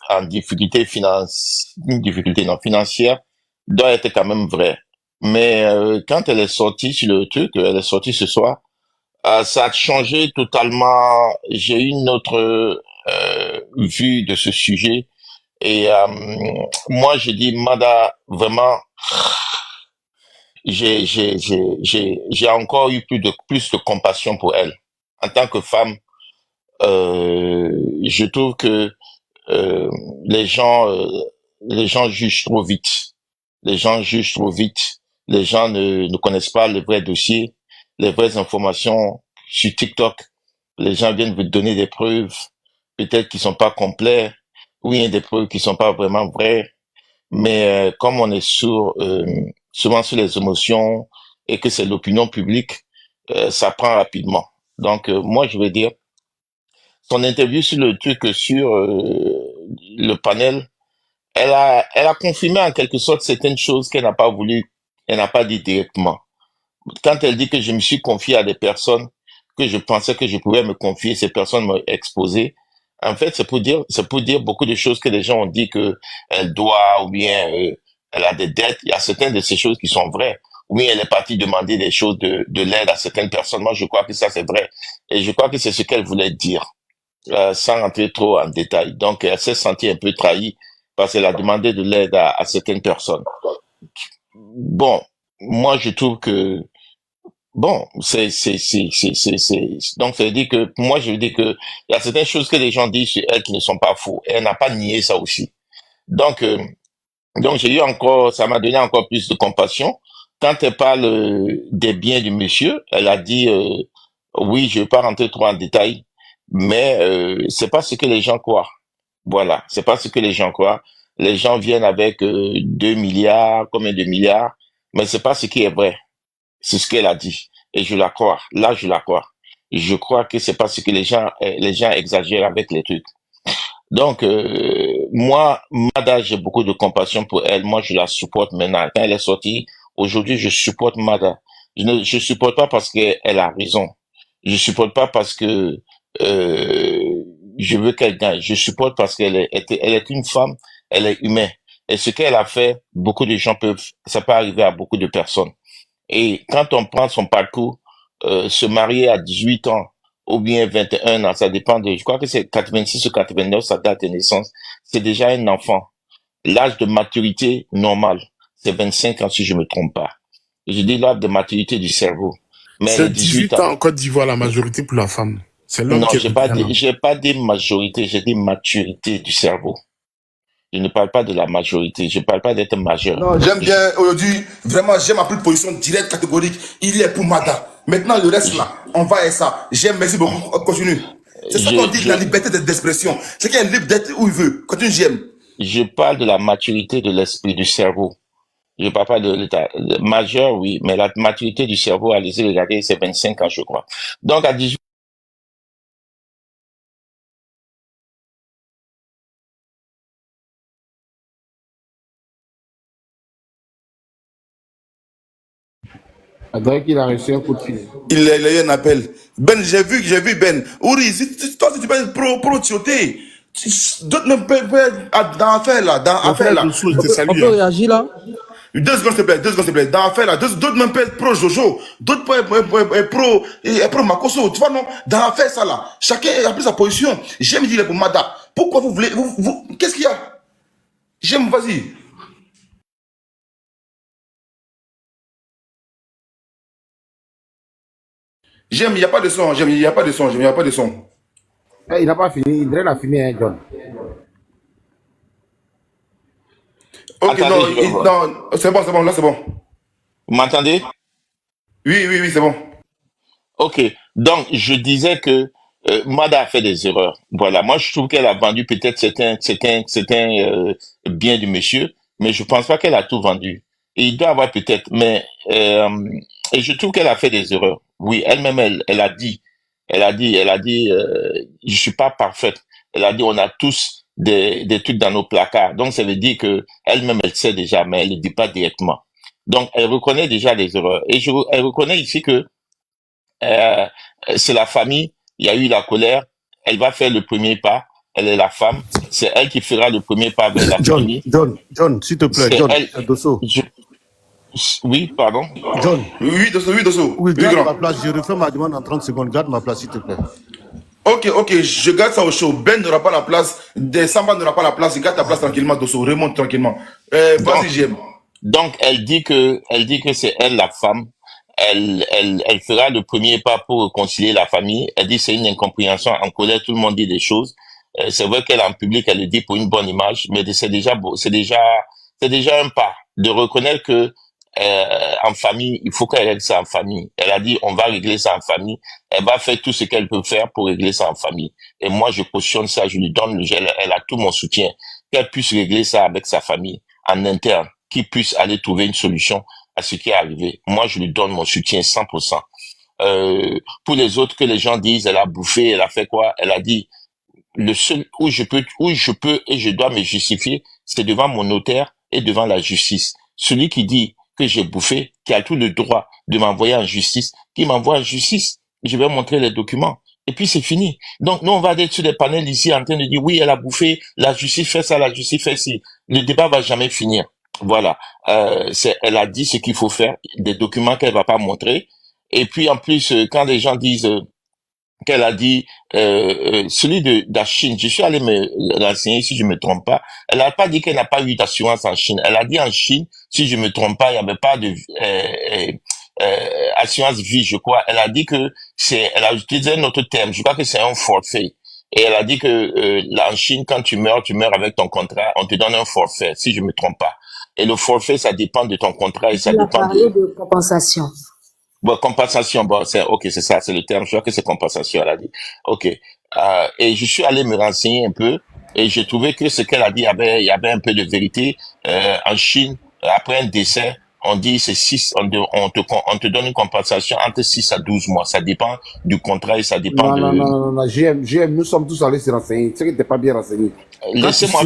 en difficulté une difficulté non financière, doit être quand même vrai. Mais quand elle est sortie sur le truc, elle est sortie ce soir, ça a changé totalement. J'ai une autre vue de ce sujet. Et moi, je dis, Mada, vraiment, j'ai encore eu plus de compassion pour elle. En tant que femme, je trouve que euh, les gens, euh, les gens jugent trop vite. Les gens jugent trop vite. Les gens ne connaissent pas les vrais dossiers, les vraies informations sur TikTok. Les gens viennent vous donner des preuves, peut-être qui sont pas complets, ou il y a des preuves qui sont pas vraiment vraies. Mais comme on est souvent sur les émotions et que c'est l'opinion publique, ça prend rapidement. Donc moi, je veux dire, son interview sur le truc, sur le panel, elle a confirmé en quelque sorte certaines choses qu'elle n'a pas voulu, elle n'a pas dit directement. Quand elle dit que je me suis confié à des personnes que je pensais que je pouvais me confier, ces personnes m'ont exposé. En fait, c'est pour dire beaucoup de choses que les gens ont dit que elle doit, ou bien elle a des dettes. Il y a certaines de ces choses qui sont vraies. Oui, elle est partie demander des choses de l'aide à certaines personnes. Moi, je crois que ça, c'est vrai. Et je crois que c'est ce qu'elle voulait dire, sans rentrer trop en détail. Donc, elle s'est sentie un peu trahie parce qu'elle a demandé de l'aide à certaines personnes. Bon, moi, je trouve que bon, donc ça veut dire que, moi je veux dire que, il y a certaines choses que les gens disent sur elle qui ne sont pas faux. Elle n'a pas nié ça aussi. Donc, j'ai eu encore, ça m'a donné encore plus de compassion. Quand elle parle des biens du monsieur, elle a dit, oui, je ne vais pas rentrer trop en détail, mais c'est pas ce que les gens croient. Voilà, c'est pas ce que les gens croient. Les gens viennent avec 2 milliards, combien de milliards, mais c'est pas ce qui est vrai. C'est ce qu'elle a dit. Et je la crois. Là, je la crois. Je crois que c'est parce que les gens exagèrent avec les trucs. Donc, moi, Mada, j'ai beaucoup de compassion pour elle. Moi, je la supporte maintenant. Quand elle est sortie, aujourd'hui, je supporte Mada. Je supporte pas parce qu'elle a raison. Je supporte pas parce que je veux qu'elle gagne. Je supporte parce qu'elle est une femme, elle est humaine. Et ce qu'elle a fait, beaucoup de gens ça peut arriver à beaucoup de personnes. Et quand on prend son parcours, se marier à 18 ans ou bien 21 ans, ça dépend je crois que c'est 86 ou 89, sa date de naissance, c'est déjà un enfant. L'âge de maturité normal, c'est 25 ans si je me trompe pas. Je dis l'âge de maturité du cerveau. Mais elle est C'est 18 18 ans. ans en Côte d'Ivoire, la majorité pour la femme. C'est l'homme Non, qui est 21 ans. j'ai pas dit majorité, j'ai dit maturité du cerveau. Je ne parle pas de la majorité, je parle pas d'être majeur. Non, j'aime Je- bien aujourd'hui, vraiment, j'aime ma plus position directe, catégorique. Il est pour Mada. Maintenant, le reste je, là, on va et ça. J'aime, merci beaucoup. Continue. C'est ça qu'on je, dit, la je, liberté d'expression. C'est qu'il est libre d'être où il veut. Continue, j'aime. je parle de la maturité de l'esprit, du cerveau. Je parle pas de l'état majeur, oui, mais la maturité du cerveau, allez-y regarder, c'est 25 ans, je crois. Donc, à 18, Faudrait qu'il a reçu un coup de fil. Il a eu un appel. Ben, j'ai vu Ben. Ouri, toi, si tu peux être pro tioté. D'autres même dans l'affaire là, dans Mon l'affaire frère là. Doussou, je On te peut, on salue. peut Hein. réagir là? 2 secondes, s'il te plaît, 2 secondes, s'il te plaît. Dans l'affaire là, d'autres même pas être pro Jojo, d'autres pas pro Makoso, tu vois, non? Dans l'affaire, ça là, chacun a pris sa position. J'aime dire pour Mada. Pourquoi vous voulez, qu'est-ce qu'il y a? J'aime, vas-y. J'aime, il n'y a pas de son, j'aime, il n'y a pas de son, j'aime, il n'y a pas de son. Il n'a pas fini. Il a fini, hein, John. Ok, attendez, non, je vais voir. non, c'est bon, là c'est bon. Vous m'entendez? Oui, oui, oui, c'est bon. Ok. Donc, je disais que Mada a fait des erreurs. Voilà. Moi, je trouve qu'elle a vendu peut-être certains biens du monsieur, mais je pense pas qu'elle a tout vendu. Et il doit avoir peut-être, mais et je trouve qu'elle a fait des erreurs. Oui, elle-même, elle a dit, je suis pas parfaite. Elle a dit, on a tous des trucs dans nos placards. Donc, ça veut dire que elle-même, elle sait déjà, mais elle ne dit pas directement. Donc, elle reconnaît déjà les erreurs. Et elle reconnaît ici que euh, c'est la famille, il y a eu la colère, elle va faire le premier pas, elle est la femme, c'est elle qui fera le premier pas vers la John, famille. John, s'il te plaît, C'est John, elle. Dosso. Oui, pardon. John, Oui, Dosso, oui, Dosso. oui, Oui, garde grand. ma place. Je refais ma demande en 30 secondes. Garde ma place, s'il te plaît. Ok, je garde ça au show. Ben n'aura pas la place. Samba n'aura pas la place. Garde ta place tranquillement, Dosso. Remonte tranquillement. Vas-y, j'aime. Donc, elle dit que c'est elle la femme. Elle fera le premier pas pour réconcilier la famille. Elle dit c'est une incompréhension. En colère, tout le monde dit des choses. C'est vrai qu'elle en public, elle le dit pour une bonne image, mais c'est déjà beau, c'est déjà un pas de reconnaître que en famille, il faut qu'elle règle ça en famille. Elle a dit on va régler ça en famille. Elle va faire tout ce qu'elle peut faire pour régler ça en famille. Et moi, je cautionne ça, je lui donne, elle a tout mon soutien, qu'elle puisse régler ça avec sa famille en interne, qu'il puisse aller trouver une solution à ce qui est arrivé. Moi, je lui donne mon soutien 100%. Pour les autres que les gens disent, elle a bouffé, elle a fait quoi? Elle a dit, le seul où je peux et je dois me justifier, c'est devant mon notaire et devant la justice. Celui qui dit que j'ai bouffé, qui a tout le droit de m'envoyer en justice, qui m'envoie en justice, je vais montrer les documents. Et puis c'est fini. Donc nous on va être sur des panels ici en train de dire oui elle a bouffé, la justice fait ça, la justice fait ci. Le débat va jamais finir. Voilà. Elle a dit ce qu'il faut faire, des documents qu'elle va pas montrer. Et puis en plus quand les gens disent qu'elle a dit celui de la Chine, je suis allé me renseigner si je me trompe pas, elle n'a pas dit qu'elle n'a pas eu d'assurance en Chine, elle a dit en Chine, si je me trompe pas, il n'y avait pas de assurance vie, je crois. Elle a dit que elle a utilisé un autre terme, je crois que c'est un forfait. Et elle a dit que là en Chine, quand tu meurs avec ton contrat, on te donne un forfait, si je me trompe pas. Et le forfait, ça dépend de ton contrat et ça dépend de compensation. Bon, compensation, bon, c'est ça, c'est le terme, je crois que c'est compensation, elle a dit. Ok. Et je suis allé me renseigner un peu, et j'ai trouvé que ce qu'elle a dit, il y avait un peu de vérité. En Chine, après un décès, on dit c'est 6, on te donne une compensation entre 6 à 12 mois. Ça dépend du contrat et ça dépend Non, GM, nous sommes tous allés se renseigner. Tu sais que t'es pas bien renseigné. Laissez-moi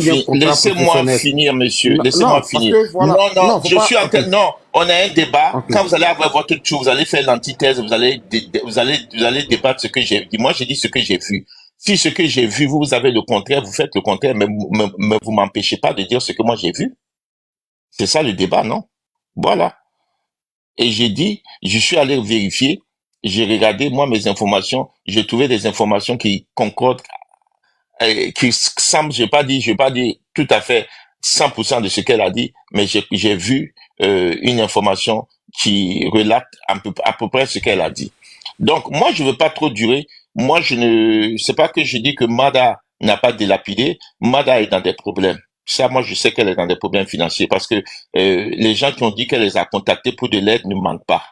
finir, monsieur. Laissez-moi finir. Non, je suis en train, non, on a un débat. Okay. Quand vous allez avoir votre tour, vous allez faire l'antithèse, vous allez débattre ce que j'ai dit. Moi, j'ai dit ce que j'ai vu. Si ce que j'ai vu, vous avez le contraire, vous faites le contraire, mais vous m'empêchez pas de dire ce que moi j'ai vu. C'est ça le débat, non? Voilà. Et j'ai dit, je suis allé vérifier, j'ai regardé, moi, mes informations, j'ai trouvé des informations qui concordent, qui semblent, je vais pas dire tout à fait 100% de ce qu'elle a dit, mais j'ai vu une information qui relate à peu près ce qu'elle a dit. Donc, moi, je veux pas trop durer. Moi, c'est pas que je dis que Mada n'a pas dilapidé. Mada est dans des problèmes. Ça, moi, je sais qu'elle est dans des problèmes financiers parce que les gens qui ont dit qu'elle les a contactés pour de l'aide ne mentent pas.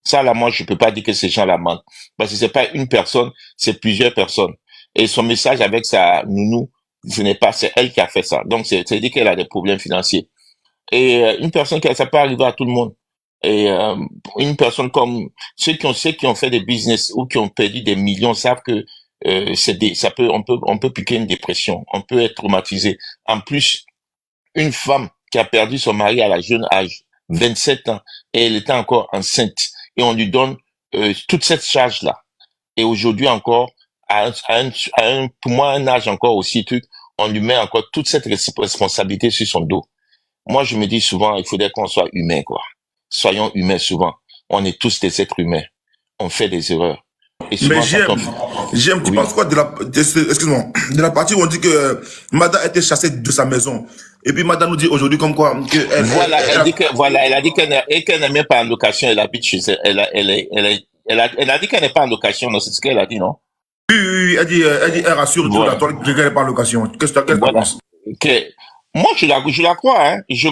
Ça, là, moi, je peux pas dire que ces gens-là mentent parce que c'est pas une personne, c'est plusieurs personnes. Et son message avec sa nounou, c'est elle qui a fait ça. Donc, c'est dire qu'elle a des problèmes financiers. Et une personne ça peut arriver à tout le monde. Et une personne comme ceux qui ont fait des business ou qui ont perdu des millions savent que on peut piquer une dépression, on peut être traumatisé. En plus, une femme qui a perdu son mari à la jeune âge, 27 ans, et elle était encore enceinte, et on lui donne toute cette charge-là. Et aujourd'hui encore, pour moi, un âge encore aussi truc, on lui met encore toute cette responsabilité sur son dos. Moi, je me dis souvent, il faudrait qu'on soit humain, quoi. Soyons humains souvent. On est tous des êtres humains. On fait des erreurs. Et souvent, mais j'aime, tu penses quoi de la partie où on dit que Mada a été chassée de sa maison. Et puis Mada nous dit aujourd'hui comme quoi elle a dit qu'elle n'est même pas en location, elle habite chez elle. Elle a dit qu'elle n'est pas en location, non, c'est ce qu'elle a dit, non? Oui, elle rassure voilà. Qu'elle n'est pas en location. Qu'est-ce que tu penses? Okay. Moi, je la crois, hein. Je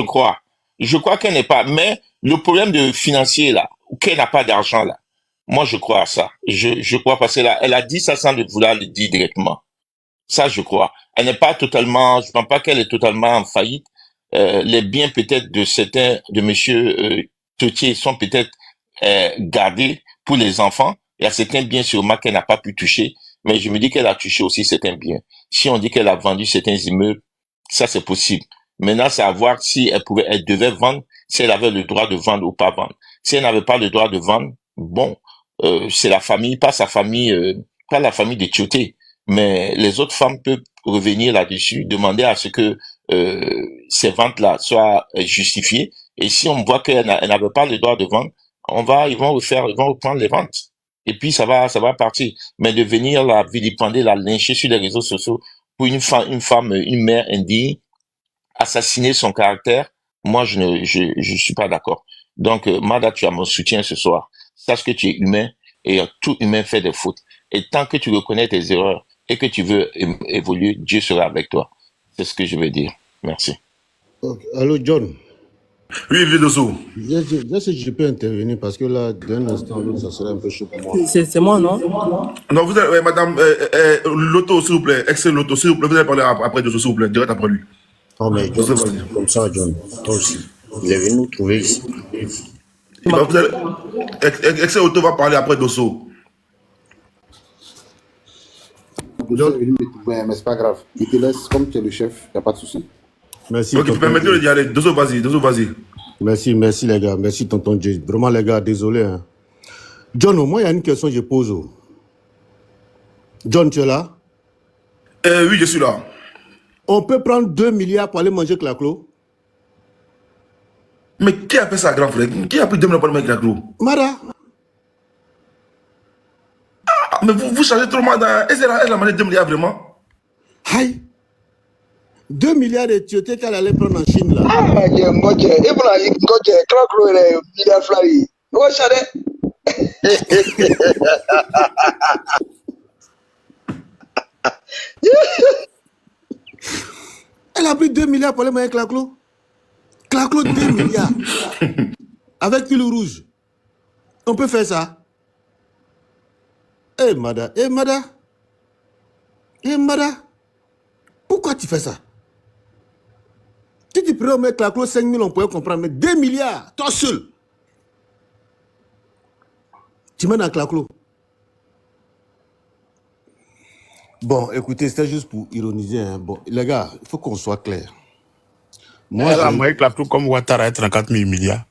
crois. Je crois qu'elle n'est pas, mais le problème de financier, là, qu'elle n'a pas d'argent, là. Moi, je crois à ça. Je crois parce que là, elle a dit ça sans vouloir le dire directement. Ça, je crois. Elle n'est pas totalement, je pense pas qu'elle est totalement en faillite. Les biens peut-être de monsieur Toutier sont peut-être gardés pour les enfants. Il y a certains biens sûrement qu'elle n'a pas pu toucher, mais je me dis qu'elle a touché aussi certains biens. Si on dit qu'elle a vendu certains immeubles, ça c'est possible. Maintenant, c'est à voir si elle devait vendre, si elle avait le droit de vendre ou pas vendre. Si elle n'avait pas le droit de vendre, bon, c'est la famille, pas sa famille, pas la famille de Tioté, Mais les autres femmes peuvent revenir là-dessus, demander à ce que ces ventes-là soient justifiées. Et si on voit qu'elle elle n'avait pas le droit de vendre, ils vont reprendre les ventes. Et puis ça va partir. Mais de venir la vilipender, la lyncher sur les réseaux sociaux pour une femme, une mère indigne, assassiner son caractère, moi je suis pas d'accord. Donc Mada, tu as mon soutien ce soir. Sache que tu es humain et tout humain fait des fautes. Et tant que tu reconnais tes erreurs et que tu veux évoluer, Dieu sera avec toi. C'est ce que je veux dire. Merci. Ok. Allô, John. Oui, vieux Dosso. Je sais que je peux intervenir parce que là, d'un instant à l'autre, ça serait un peu chaud pour moi. C'est moi, non? Non, vous allez, madame, Loto, s'il vous plaît, ex-Loto, s'il vous plaît, vous allez parler après Dosso, s'il vous plaît, direct après lui. Oh, mais John, Dosso, c'est vas-y. comme ça, John. Toi aussi. Il est venu nous trouver ici. Bah, vous allez, ex-Loto va parler après Dosso. John est venu me trouver, mais c'est pas grave. Il te laisse, comme tu es le chef, il n'y a pas de souci. Merci, Ok, tu tonton permets de Jay. d'y aller. Dosso, vas-y. Merci les gars. Merci tonton Jay. Vraiment les gars, désolé. Hein. John, moi il y a une question que je pose. John, tu es là? Oui, je suis là. On peut prendre 2 milliards pour aller manger Claclo? Mais qui a fait ça, grand frère? Qui a pris 2 millions pour le mec Claclo? Mara? Ah, mais vous changez trop mal. Elle a mangé 2 milliards vraiment? Aïe! 2 milliards de tiotés qu'elle allait prendre en Chine là. Ah, je ngoje. Ibuna ngoje. Krakro ile media flyer. Wo shade. Elle a pris 2 milliards pour aller manger Claclo. Claclo 2 milliards. Avec huile rouge. On peut faire ça. Eh Mada. Pourquoi tu fais ça? Si tu pourrais mettre Claclo 5 000, on pourrait comprendre. Mais 2 milliards, toi seul. Tu mets dans Claclo. Bon, écoutez, c'était juste pour ironiser. Hein. Bon, les gars, il faut qu'on soit clair. Moi, Elle a moyen que la plus comme Ouattara est 34 000 milliards.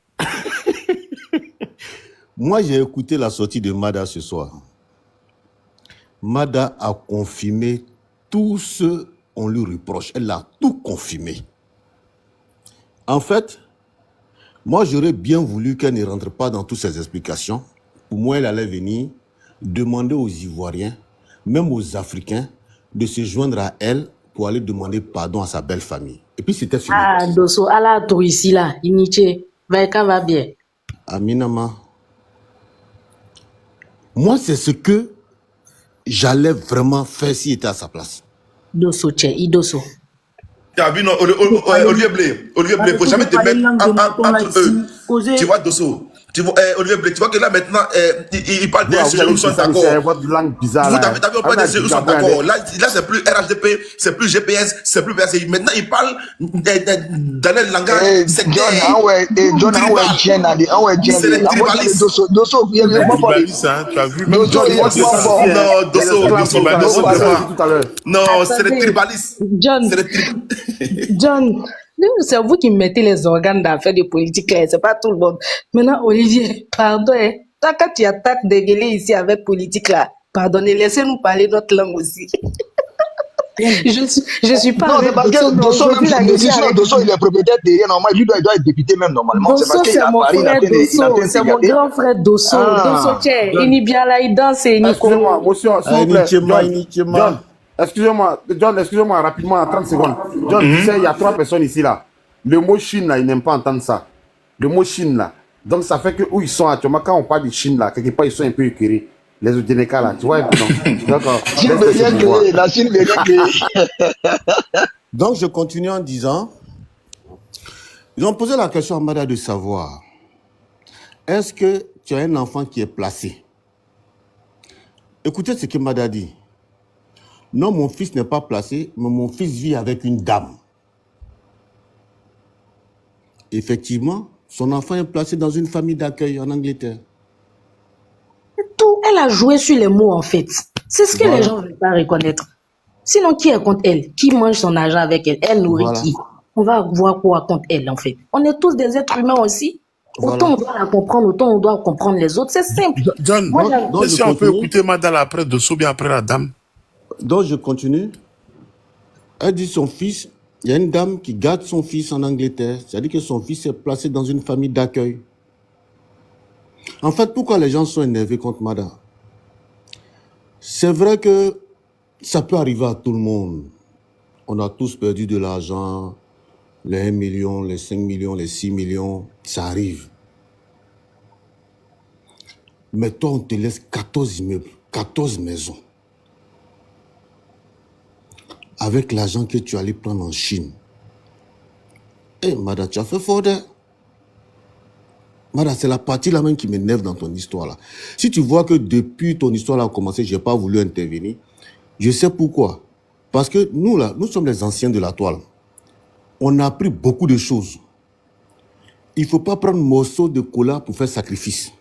Moi, j'ai écouté la sortie de Mada ce soir. Mada a confirmé tout ce qu'on lui reproche. Elle a tout confirmé. En fait, moi, j'aurais bien voulu qu'elle ne rentre pas dans toutes ces explications. Pour moi, elle allait venir demander aux Ivoiriens, même aux Africains, de se joindre à elle pour aller demander pardon à sa belle famille. Et puis, c'était fini. Ah, Dosso, à la tour ici, là, Iniche, va bien. Aminama, moi, c'est ce que j'allais vraiment faire s'il était à sa place. Dosso, Dosso. Tu as vu, non, Olivier Blé, il ne faut jamais te mettre entre eux. Tu vois, Dosso, tu vois, Olivier Blé, tu vois que là maintenant, il parle des sujets où ils sont d'accord. C'est votre langue bizarre. Vous t'avez on parle des sujets où ils sont d'accord. Là, c'est plus RHDP, c'est plus GPS, c'est plus PSI. Maintenant, il parle dans le langage sectaire. John, C'est les tribalistes. Dosso, il y a Les pas tribalistes, hein, tu as vu, même Dosso, John, il y a moi, c'est pas ça. fort. Non, Dosso, non, c'est les tribalistes. John, C'est les tribalistes. John, c'est vous qui mettez les organes d'affaires de politique là, c'est pas tout le monde. Maintenant, Olivier, pardon, hein. Toi, quand tu attaques dégueuler ici avec politique là, pardonnez, laissez-nous parler notre langue aussi. Je suis pas Non, c'est avec parce que Dosso, même si Dosso, il est propriétaire de rien, normal, lui, il doit être député même normalement. C'est parce Dosso, qu'il c'est a mon Paris, frère Dosso, c'est mon grand frère Dosso. Ah. Dosso, tiens, il n'y bien là, il danse et il n'y Excusez-moi, monsieur, s'il vous plaît. Inichema. John, excusez-moi rapidement, en 30 secondes. John, tu sais, il y a 3 personnes ici, là. Le mot Chine, là, ils n'aiment pas entendre ça. Le mot Chine, là. Donc, ça fait que où ils sont actuellement, quand on parle de Chine, là, quelque part, ils sont un peu écœurés. Les Odineka, là, tu vois, non. D'accord. Chine veut rien créer, la Chine veut rien créer. Donc, je continue en disant, ils ont posé la question à Mada de savoir, est-ce que tu as un enfant qui est placé? Écoutez ce que Mada dit. Non, mon fils n'est pas placé, mais mon fils vit avec une dame. Effectivement, son enfant est placé dans une famille d'accueil en Angleterre. tout. Elle a joué sur les mots en fait. C'est ce que Voilà. les gens ne veulent pas reconnaître. Sinon, qui est contre elle? Qui mange son argent avec elle? Elle nourrit Voilà. qui? On va voir quoi contre elle en fait. On est tous des êtres humains aussi. Autant Voilà. on doit la comprendre, autant on doit comprendre les autres. C'est simple. John, Moi, j'aime- donc, si je on peut continue. écouter Madala après Dosso, bien après la dame. Donc, je continue. Elle dit son fils, il y a une dame qui garde son fils en Angleterre. C'est-à-dire que son fils est placé dans une famille d'accueil. En fait, pourquoi les gens sont énervés contre Mada? C'est vrai que ça peut arriver à tout le monde. On a tous perdu de l'argent, les 1 million, les 5 millions, les 6 millions, ça arrive. Mais toi, on te laisse 14 immeubles, 14 maisons. Avec l'argent que tu allais prendre en Chine. Eh, Mada, tu as fait fort, hein? Mada, c'est la partie là même qui m'énerve dans ton histoire là. Si tu vois que depuis ton histoire là a commencé, je n'ai pas voulu intervenir, je sais pourquoi. Parce que nous là, nous sommes les anciens de la toile. On a appris beaucoup de choses. Il ne faut pas prendre un morceau de cola pour faire sacrifice.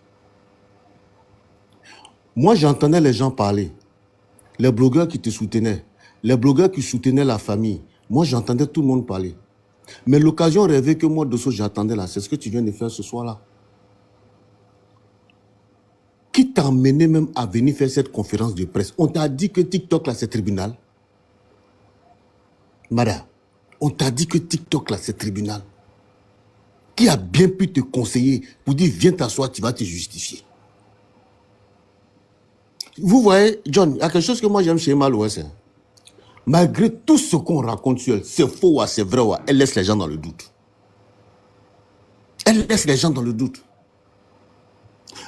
Moi, j'entendais les gens parler. Les blogueurs qui te soutenaient. Les blogueurs qui soutenaient la famille. Moi, j'entendais tout le monde parler. Mais l'occasion rêvée que moi, Dosso, j'attendais là, c'est ce que tu viens de faire ce soir-là. Qui t'a emmené même à venir faire cette conférence de presse? On t'a dit que TikTok, là, c'est tribunal. Mada, on t'a dit que TikTok, là, c'est tribunal. Qui a bien pu te conseiller pour dire, viens t'asseoir, tu vas te justifier? Vous voyez, John, il y a quelque chose que moi j'aime chez Mal Ouest. Malgré tout ce qu'on raconte sur elle, c'est faux, c'est vrai, elle laisse les gens dans le doute. Elle laisse les gens dans le doute.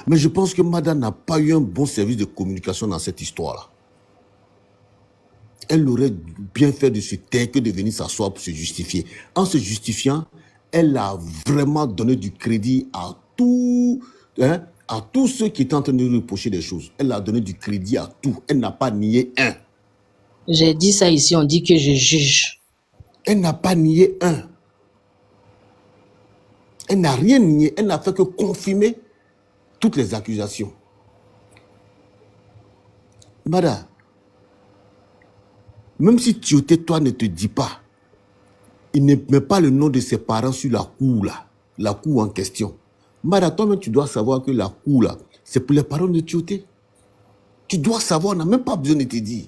Mais je pense que Mada n'a pas eu un bon service de communication dans cette histoire-là. Elle aurait bien fait de se taire que de venir s'asseoir pour se justifier. En se justifiant, elle a vraiment donné du crédit à tout, à tous ceux qui étaient en train de lui reprocher des choses. Elle a donné du crédit à tout. Elle n'a pas nié un. J'ai dit ça ici, on dit que je juge. Elle n'a pas nié un. Elle n'a rien nié. Elle n'a fait que confirmer toutes les accusations. Mada, même si Tioté, toi, ne te dit pas, il ne met pas le nom de ses parents sur la cour, là, la cour en question. Mada, toi-même, tu dois savoir que la cour, là, c'est pour les parents de Tioté. Tu dois savoir, on n'a même pas besoin de te dire.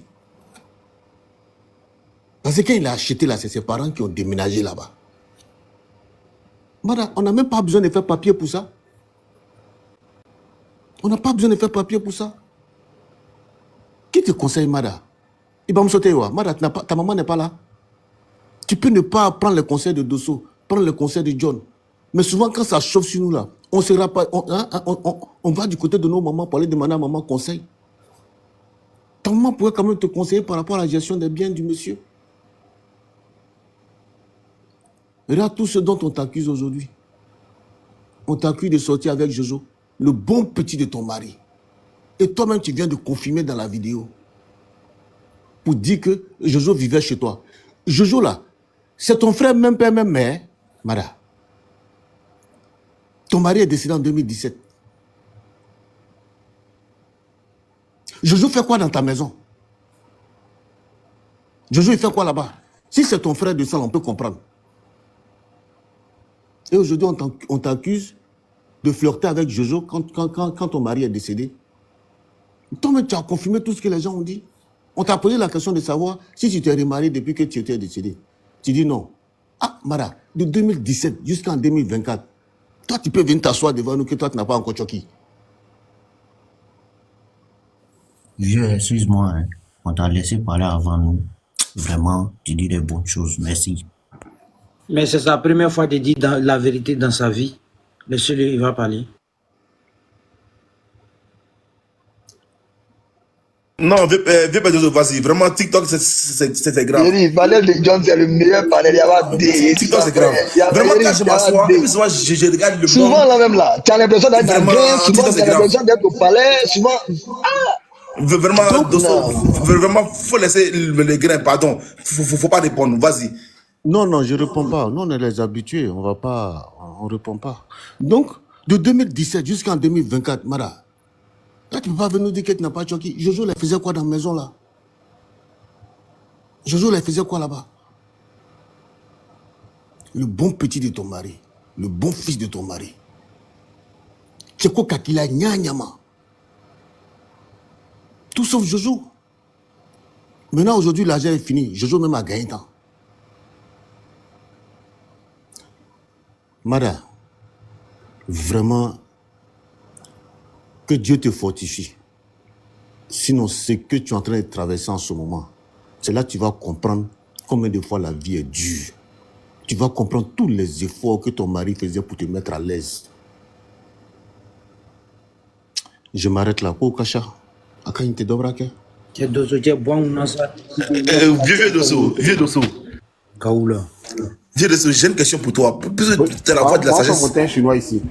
Parce que quand il a acheté là, c'est ses parents qui ont déménagé là-bas. Mada, on n'a même pas besoin de faire papier pour ça. On n'a pas besoin de faire papier pour ça. Qui te conseille, Mada? Il va me sauter, Mada, ta maman n'est pas là. Tu peux ne pas prendre le conseil de Dosso, prendre le conseil de John. Mais souvent, quand ça chauffe sur nous, là, on va du côté de nos mamans pour aller demander à maman conseil. Ta maman pourrait quand même te conseiller par rapport à la gestion des biens du monsieur. Regarde tout ce dont on t'accuse aujourd'hui. On t'accuse de sortir avec Jojo, le bon petit de ton mari. Et toi-même, tu viens de confirmer dans la vidéo pour dire que Jojo vivait chez toi. Jojo, là, c'est ton frère, même père, même mère, Mada. Ton mari est décédé en 2017. Jojo fait quoi dans ta maison? Jojo, il fait quoi là-bas? Si c'est ton frère de sang, on peut comprendre. Et aujourd'hui, on t'accuse de flirter avec Jojo quand ton mari est décédé. Toi-même, tu as confirmé tout ce que les gens ont dit. On t'a posé la question de savoir si tu t'es remarié depuis que tu étais décédé. Tu dis non. Ah, Mada, de 2017 jusqu'en 2024, toi, tu peux venir t'asseoir devant nous que toi, tu n'as pas encore choqué. Vieux, excuse-moi, hein. On t'a laissé parler avant nous. Vraiment, tu dis des bonnes choses. Merci. Mais c'est sa première fois de dire la vérité dans sa vie. Laissez-le, il va parler. Non, vas-y. Vraiment, TikTok, c'est grave. Il dit, panel de John, c'est le meilleur panel. Il y a des. TikTok, c'est grave. Vraiment, quand je m'assois, je regarde le souvent, monde. là même là, tu as l'impression d'être dans le grain, souvent, tu as l'impression d'être au palais, souvent. Vraiment, vraiment, faut laisser les grains, pardon. Faut pas répondre, vas-y. Non, je ne réponds pas. Nous, on est les habitués. On ne répond pas. Donc, de 2017 jusqu'en 2024, Mada, là, tu ne peux pas venir nous dire que tu n'as pas choqué. Jojo, elle faisait quoi dans la maison, là? Jojo, elle faisait quoi là-bas? Le bon petit de ton mari, le bon fils de ton mari. Tcheko Kakila Nyanyama. Tout sauf Jojo. Maintenant, aujourd'hui, l'argent est fini. Je joue même à gagner temps. Mada, vraiment, que Dieu te fortifie. Sinon, ce que tu es en train de traverser en ce moment, c'est là que tu vas comprendre combien de fois la vie est dure. Tu vas comprendre tous les efforts que ton mari faisait pour te mettre à l'aise. Je m'arrête là. Pour Kacha, Akane te dobrake. Vieux Dosso, Kaoula. Vieux Dosso, j'ai une question pour toi. Tu as la voix de la sagesse. Un chinois ici.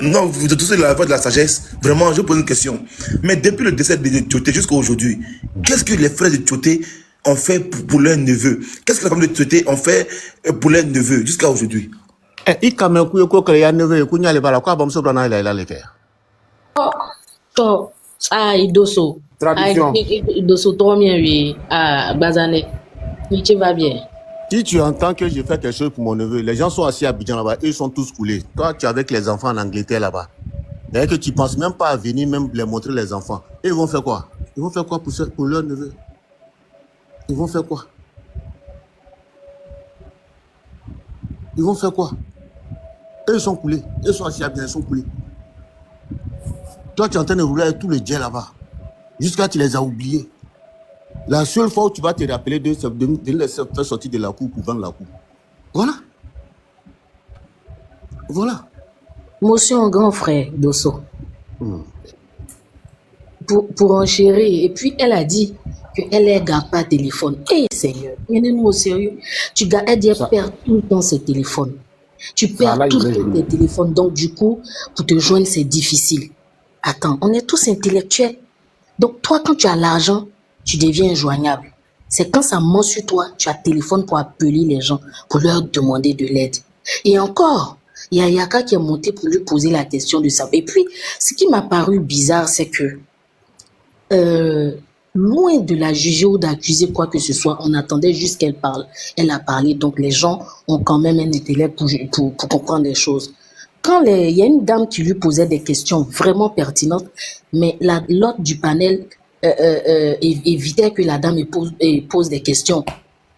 Non, vous êtes tous la voix de la sagesse. Vraiment, je pose une question. Mais depuis le décès de Tioté jusqu'à aujourd'hui, qu'est-ce que les frères de Tioté ont fait pour leur neveu? Qu'est-ce que la famille de Tioté ont fait pour leur neveu jusqu'à aujourd'hui? Idosso. Traduction. Idosso, toi, oui. Bazané. Tu vas bien. Si tu entends que je fais quelque chose pour mon neveu, les gens sont assis à Abidjan là-bas, ils sont tous coulés. Toi, tu es avec les enfants en Angleterre là-bas. D'ailleurs que tu ne penses même pas à venir même les montrer les enfants. Et ils vont faire quoi? Ils vont faire quoi pour leur neveu? Ils vont faire quoi? Ils vont faire quoi? Eux, ils sont coulés. Ils sont assis à Abidjan, ils sont coulés. Toi, tu es en train de rouler avec tous les jets là-bas. Jusqu'à tu les as oubliés. La seule fois où tu vas te rappeler de les faire sortir de la cour pour vendre la cour. Voilà. Voilà. Moi aussi, un grand frère, Dosso. Pour enchérir. Et puis, elle a dit qu'elle ne garde pas téléphone. Eh, Seigneur, nous au sérieux. Elle dit qu'elle perd tout le temps ses téléphones. Tu perds tout le temps tes téléphones. Donc, du coup, pour te joindre, c'est difficile. Attends, on est tous intellectuels. Donc, toi, quand tu as l'argent, tu deviens injoignable. C'est quand ça monte sur toi, tu as téléphone pour appeler les gens, pour leur demander de l'aide. Et encore, il y a Yaka qui est monté pour lui poser la question de ça. Et puis, ce qui m'a paru bizarre, c'est que loin de la juger ou d'accuser quoi que ce soit, on attendait juste qu'elle parle. Elle a parlé, donc les gens ont quand même un intellect pour comprendre les choses. Quand il y a une dame qui lui posait des questions vraiment pertinentes, mais l'autre du panel évitait que la dame pose des questions,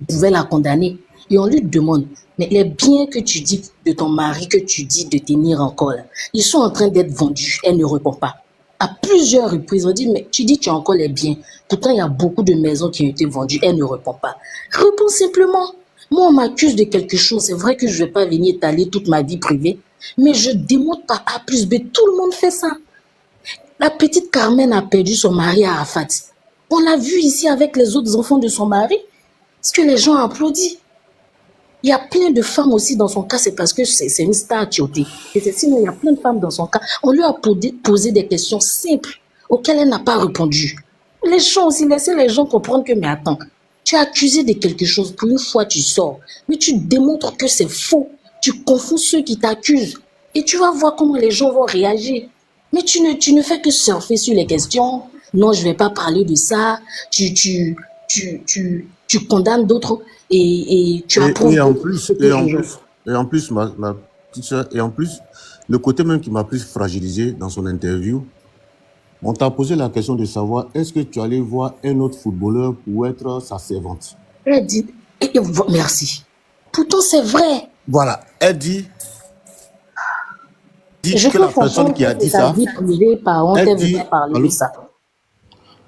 pouvait la condamner. Et on lui demande, mais les biens que tu dis de ton mari, que tu dis de tenir encore, là, ils sont en train d'être vendus. Elle ne répond pas. À plusieurs reprises, on dit, mais tu dis tu as encore les biens. Pourtant, il y a beaucoup de maisons qui ont été vendues. Elle ne répond pas. Réponds simplement. Moi, on m'accuse de quelque chose. C'est vrai que je ne vais pas venir étaler toute ma vie privée, mais je démontre par A plus B. Tout le monde fait ça. La petite Carmen a perdu son mari à Arafat. On l'a vu ici avec les autres enfants de son mari. Parce que les gens applaudissent. Il y a plein de femmes aussi dans son cas, c'est parce que c'est une star Tioté. Et sinon, il y a plein de femmes dans son cas. On lui a posé des questions simples auxquelles elle n'a pas répondu. Les gens aussi, laissez les gens comprendre que, mais attends, tu es accusé de quelque chose, pour une fois tu sors, mais tu démontres que c'est faux. Tu confonds ceux qui t'accusent et tu vas voir comment les gens vont réagir. Mais tu ne fais que surfer sur les questions. Non, je ne vais pas parler de ça. Tu condamnes d'autres et tu approuves. Et en plus, ma petite soeur, et en plus, le côté même qui m'a plus fragilisé dans son interview, on t'a posé la question de savoir est-ce que tu allais voir un autre footballeur pour être sa servante. Elle dit, merci. Pourtant, c'est vrai. Voilà, elle dit que la personne qui a dit ça,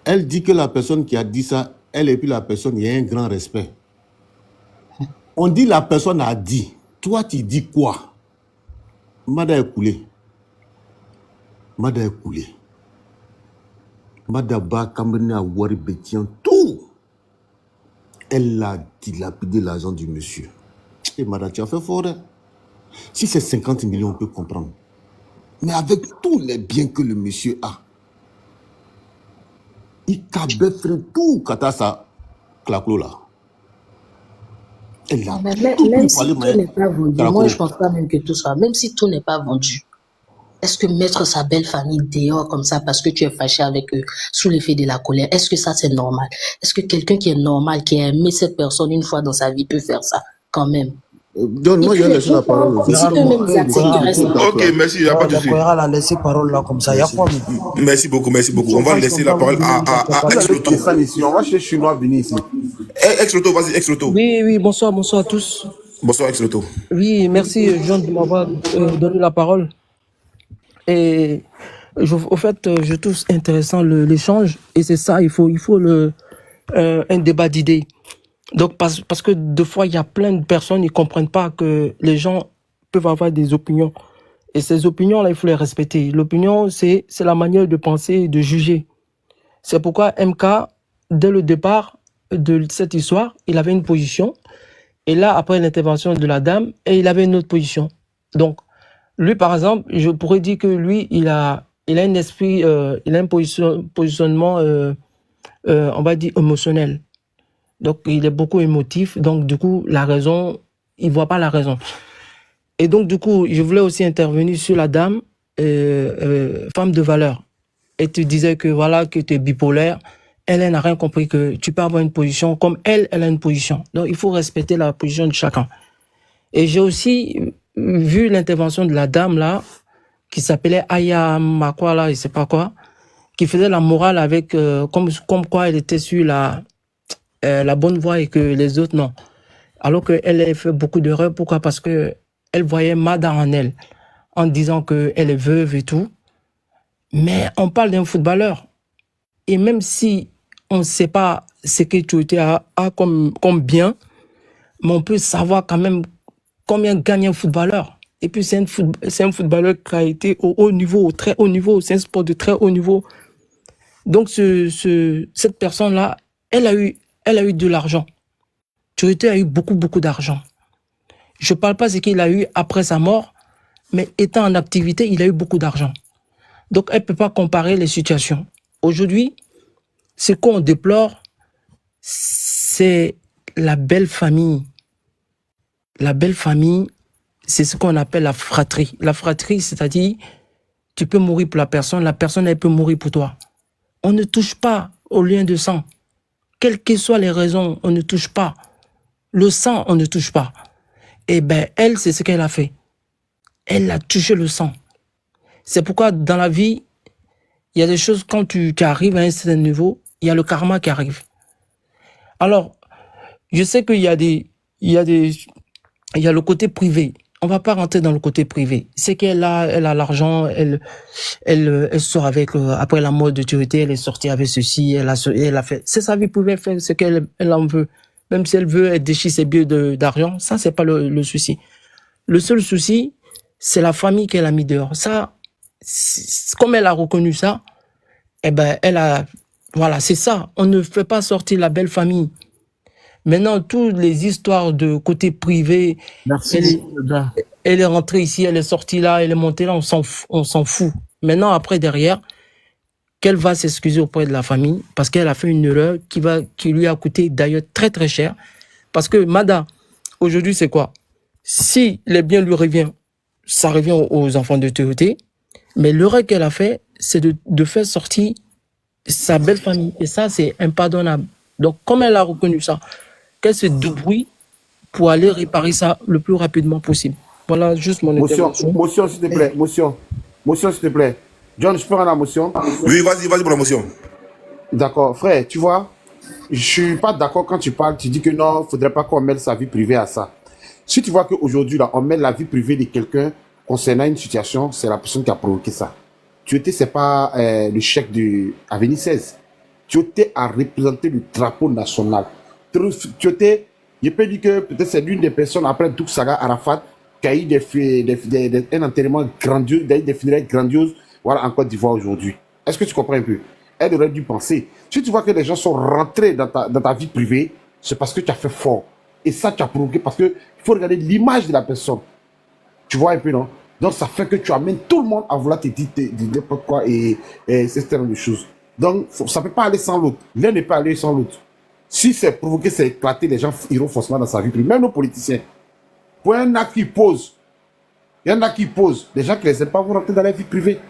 elle dit que la personne qui a dit ça, elle et puis la personne, il y a un grand respect. On dit la personne a dit. Toi, tu dis quoi? Mada est coulé. Mada est coulé. Mada ba kamene a wari betien tout. Elle a dilapidé l'argent du monsieur. Et Mada, tu as fait fort. Hein? Si c'est 50 millions, on peut comprendre. Mais avec tous les biens que le monsieur a, il cabait tout kata sa claclo là. Même si tout n'est pas vendu, moi je pense pas même que tout soit, même si tout n'est pas vendu, est-ce que mettre sa belle famille dehors comme ça parce que tu es fâché avec eux sous l'effet de la colère, est-ce que ça c'est normal? Est-ce que quelqu'un qui est normal, qui a aimé cette personne une fois dans sa vie peut faire ça quand même? John, Et moi, puis j'ai les laissé la gens parole aux aussi autres. eux-mêmes ils acceptent de rester. Ok, merci, il n'y a pas de Les souci. Koyara l'a laissé parole là comme ça. Il y a quoi, mais Merci beaucoup, merci ils beaucoup. sont On va pas, ils laisser sont la pas parole venus à pour Vous parler. allez Ex-Loto. descendre ici. On va chez Chinois venir ici. Ex-Loto, vas-y, Ex-Loto. Oui, oui, bonsoir, bonsoir à tous. Bonsoir, Ex-Loto. Oui, merci, Jean, de m'avoir donné la parole. Et au fait, je trouve intéressant l'échange. Et c'est ça, il faut un débat d'idées. Donc, parce que deux fois, il y a plein de personnes qui ne comprennent pas que les gens peuvent avoir des opinions. Et ces opinions-là, il faut les respecter. L'opinion, c'est la manière de penser et de juger. C'est pourquoi MK, dès le départ de cette histoire, il avait une position. Et là, après l'intervention de la dame, et il avait une autre position. Donc, lui, par exemple, je pourrais dire que lui, il a un esprit, il a un positionnement, on va dire, émotionnel. Donc, il est beaucoup émotif. Donc, du coup, la raison, il voit pas la raison. Et donc, du coup, je voulais aussi intervenir sur la dame, femme de valeur. Et tu disais que voilà, que tu es bipolaire. Elle n'a rien compris que tu peux avoir une position comme elle a une position. Donc, il faut respecter la position de chacun. Et j'ai aussi vu l'intervention de la dame là, qui s'appelait Aya Makwa là, je sais pas quoi, qui faisait la morale avec, comme quoi elle était sur la bonne voie et que les autres non. Alors qu'elle a fait beaucoup d'erreurs. Pourquoi? Parce que elle voyait Mada en elle, en disant qu'elle est veuve et tout. Mais on parle d'un footballeur. Et même si on ne sait pas ce que Tioté a comme bien, mais on peut savoir quand même combien gagne un footballeur. Et puis c'est un footballeur qui a été au haut niveau, au très haut niveau, c'est un sport de très haut niveau. Donc cette personne-là, elle a eu de l'argent. Tioté a eu beaucoup, beaucoup d'argent. Je ne parle pas de ce qu'il a eu après sa mort, mais étant en activité, il a eu beaucoup d'argent. Donc elle ne peut pas comparer les situations. Aujourd'hui, ce qu'on déplore, c'est la belle famille. La belle famille, c'est ce qu'on appelle la fratrie. La fratrie, c'est-à-dire, tu peux mourir pour la personne, elle peut mourir pour toi. On ne touche pas au lien de sang. Quelles que soient les raisons, on ne touche pas. Le sang, on ne touche pas. Eh bien, elle, c'est ce qu'elle a fait. Elle a touché le sang. C'est pourquoi, dans la vie, il y a des choses, quand tu arrives à un certain niveau, il y a le karma qui arrive. Alors, je sais qu'il y a le côté privé. On va pas rentrer dans le côté privé. C'est qu'elle a l'argent, elle sort avec, après la mort de Tioté, elle est sortie avec ceci, elle a fait, c'est sa vie privée, elle fait ce qu'elle en veut. Même si elle veut, elle déchire ses billets d'argent, ça, c'est pas le souci. Le seul souci, c'est la famille qu'elle a mis dehors. Ça, comme elle a reconnu ça, eh ben, voilà, c'est ça. On ne fait pas sortir la belle famille. Maintenant, toutes les histoires de côté privé, Merci. elle est rentrée ici, elle est sortie là, elle est montée là, on s'en fout. Maintenant, après, derrière, qu'elle va s'excuser auprès de la famille parce qu'elle a fait une erreur qui lui a coûté d'ailleurs très très cher. Parce que Mada, aujourd'hui, c'est quoi? Si les biens lui reviennent, ça revient aux enfants de Théoté, mais l'erreur qu'elle a fait, c'est de faire sortir sa belle famille. Et ça, c'est impardonnable. Donc, comme elle a reconnu ça, qu'elle se débrouille pour aller réparer ça le plus rapidement possible. Voilà juste mon intervention. Motion, s'il te plaît. Motion, s'il te plaît. John, je peux rendre la motion? Oui, vas-y pour la motion. D'accord. Frère, tu vois, je suis pas d'accord quand tu parles, tu dis que non, il ne faudrait pas qu'on mêle sa vie privée à ça. Si tu vois qu'aujourd'hui, là, on mêle la vie privée de quelqu'un concernant une situation, c'est la personne qui a provoqué ça. Tioté, c'est pas le chèque de Avenue 16. Tioté a représenté le drapeau national. Tioté, je peux dire que peut-être c'est l'une des personnes après Douk Saga Arafat qui a eu un enterrement grandiose, des funérailles grandioses, voilà, en Côte d'Ivoire aujourd'hui. Est-ce que tu comprends un peu? Elle aurait dû penser. Si tu vois que les gens sont rentrés dans ta vie privée, c'est parce que tu as fait fort. Et ça, tu as provoqué parce qu'il faut regarder l'image de la personne. Tu vois un peu, non? Donc, ça fait que tu amènes tout le monde à vouloir te dire n'importe quoi et ce genre de choses. Donc, ça ne peut pas aller sans l'autre. L'un ne peut pas aller sans l'autre. Si c'est provoqué, c'est éclaté, les gens iront forcément dans sa vie privée. Même nos politiciens. Pour un acte qui pose, il y en a qui posent. Les gens qui ne les aiment pas vont rentrer dans la vie privée.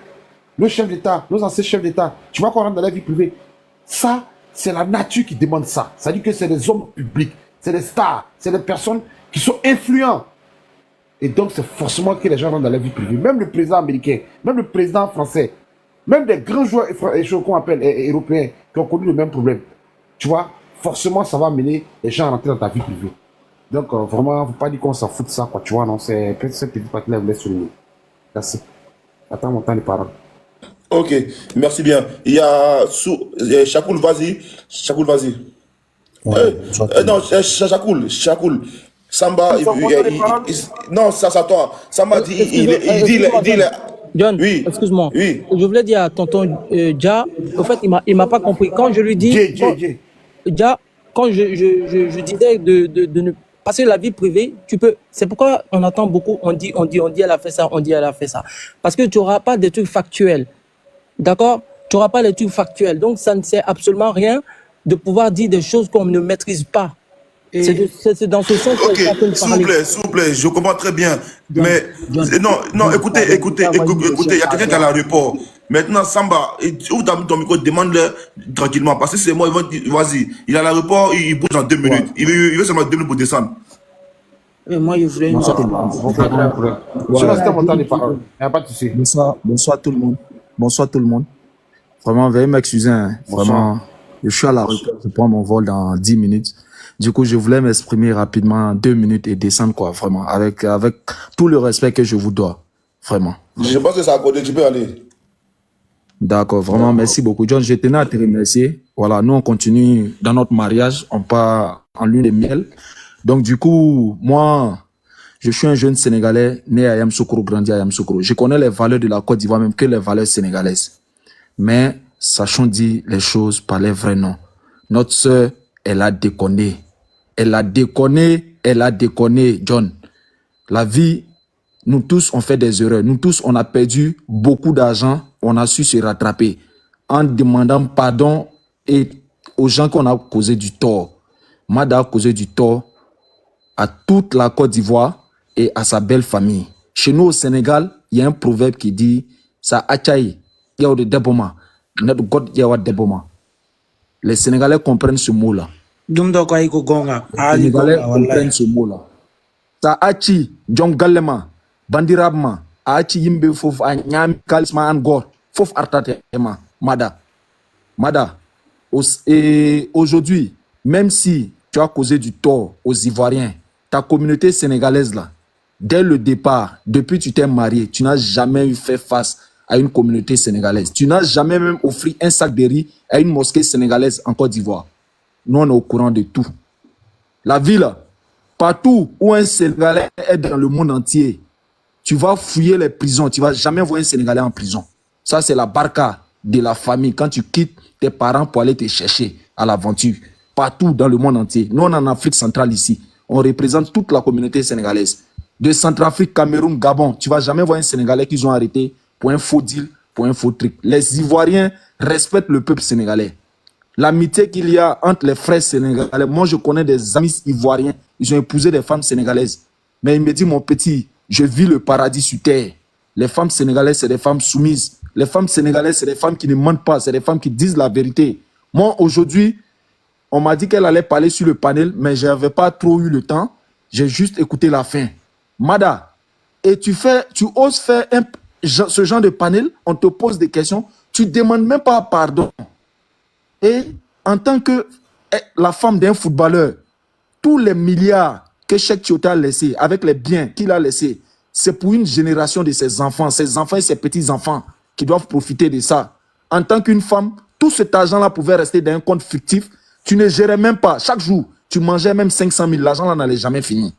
Nos chefs d'État, nos anciens chefs d'État, tu vois qu'on rentre dans la vie privée. Ça, c'est la nature qui demande ça. Ça dit que c'est des hommes publics, c'est des stars, c'est des personnes qui sont influents. Et donc, c'est forcément que les gens rentrent dans la vie privée. Même le président américain, même le président français, même des grands joueurs qu'on appelle européens qui ont connu le même problème. Tu vois, forcément, ça va amener les gens à rentrer dans ta vie privée. Donc, vraiment, il ne faut pas dire qu'on s'en fout de ça, quoi. Tu vois, non, c'est peut-être cette petite partie-là, vous laisse souligner. Merci. Attends mon temps de parole. Ok, merci bien. Il y a Chakoul, vas-y. Chakoul, vas-y. Ouais, Non, Chakoul. Samba, non, ça, toi. Samba dit, il dit, John, oui, excuse-moi. oui. Je voulais dire à tonton Dja, au fait, il m'a pas compris. Quand je lui dis, Dja, quand je disais de ne passer la vie privée, tu peux. C'est pourquoi on attend beaucoup. On dit, elle a fait ça, on dit, elle a fait ça. Parce que tu n'auras pas des trucs factuels. D'accord? Tu n'auras pas les trucs factuels. Donc, ça ne sert absolument rien de pouvoir dire des choses qu'on ne maîtrise pas. C'est dans ce sens que je suis en train de parler. S'il vous plaît, je comprends très bien. Mais, non, écoutez, il y a quelqu'un qui a l'aéroport. Maintenant, Samba, ouvre ton micro, demande-le tranquillement. Parce que c'est moi, ils vont dire, vas-y, il est à l'aéroport, il bouge en 2 minutes. Il veut seulement 2 minutes pour descendre. Et moi, je voulais une Bonsoir tout le monde. Bonsoir tout le monde. Vraiment, veuillez m'excuser. Hein. Vraiment, je suis à la retraite. Je prends mon vol dans 10 minutes. Du coup, je voulais m'exprimer rapidement 2 minutes et descendre, quoi, vraiment, avec tout le respect que je vous dois. Vraiment. Je pense que ça a accordé, tu peux aller. D'accord, vraiment, merci beaucoup. John, je tenais à te remercier. Voilà, nous, on continue dans notre mariage. On part en lune de miel. Donc, du coup, moi, je suis un jeune Sénégalais né à Yamoussoukro, grandi à Yamoussoukro. Je connais les valeurs de la Côte d'Ivoire, même que les valeurs sénégalaises. Mais, sachons dire les choses par les vrais noms. Notre sœur, elle a déconné. Elle a déconné, John. La vie, nous tous, on fait des erreurs. Nous tous, on a perdu beaucoup d'argent. On a su se rattraper en demandant pardon aux gens qu'on a causé du tort. Mada a causé du tort à toute la Côte d'Ivoire et à sa belle famille. Chez nous au Sénégal, il y a un proverbe qui dit « Ça achaï, yaw de deboma, notre God yawa deboma ». Les Sénégalais comprennent ce mot-là. Les Sénégalais comprennent ce mot-là. Ça achi, John Galema, Bandirabma, achi yimbe fof a nyam kalisma an gor, fof artate ema, Mada. Et aujourd'hui, même si tu as causé du tort aux Ivoiriens, ta communauté sénégalaise là, dès le départ, depuis que tu t'es marié, tu n'as jamais eu fait face à une communauté sénégalaise. Tu n'as jamais même offert un sac de riz à une mosquée sénégalaise en Côte d'Ivoire. Nous, on est au courant de tout. La vie là, partout où un Sénégalais est dans le monde entier, tu vas fouiller les prisons, tu ne vas jamais voir un Sénégalais en prison. Ça, c'est la barca de la famille quand tu quittes tes parents pour aller te chercher à l'aventure. Partout dans le monde entier. Nous, on est en Afrique centrale ici. On représente toute la communauté sénégalaise. De Centrafrique, Cameroun, Gabon, tu ne vas jamais voir un Sénégalais qu'ils ont arrêté pour un faux deal, pour un faux truc. Les Ivoiriens respectent le peuple sénégalais. L'amitié qu'il y a entre les frères sénégalais. Moi, je connais des amis ivoiriens. Ils ont épousé des femmes sénégalaises. Mais il me dit, mon petit, je vis le paradis sur terre. Les femmes sénégalaises, c'est des femmes soumises. Les femmes sénégalaises, c'est des femmes qui ne mentent pas. C'est des femmes qui disent la vérité. Moi, aujourd'hui, on m'a dit qu'elle allait parler sur le panel, mais je n'avais pas trop eu le temps. J'ai juste écouté la fin. Mada, et tu oses faire ce genre de panel, on te pose des questions, tu ne demandes même pas pardon. Et en tant que la femme d'un footballeur, tous les milliards que Cheikh Tiotta a laissés, avec les biens qu'il a laissés, c'est pour une génération de ses enfants et ses petits-enfants qui doivent profiter de ça. En tant qu'une femme, tout cet argent-là pouvait rester dans un compte fictif. Tu ne gérais même pas. Chaque jour, tu mangeais même 500 000. L'argent-là n'allait jamais finir.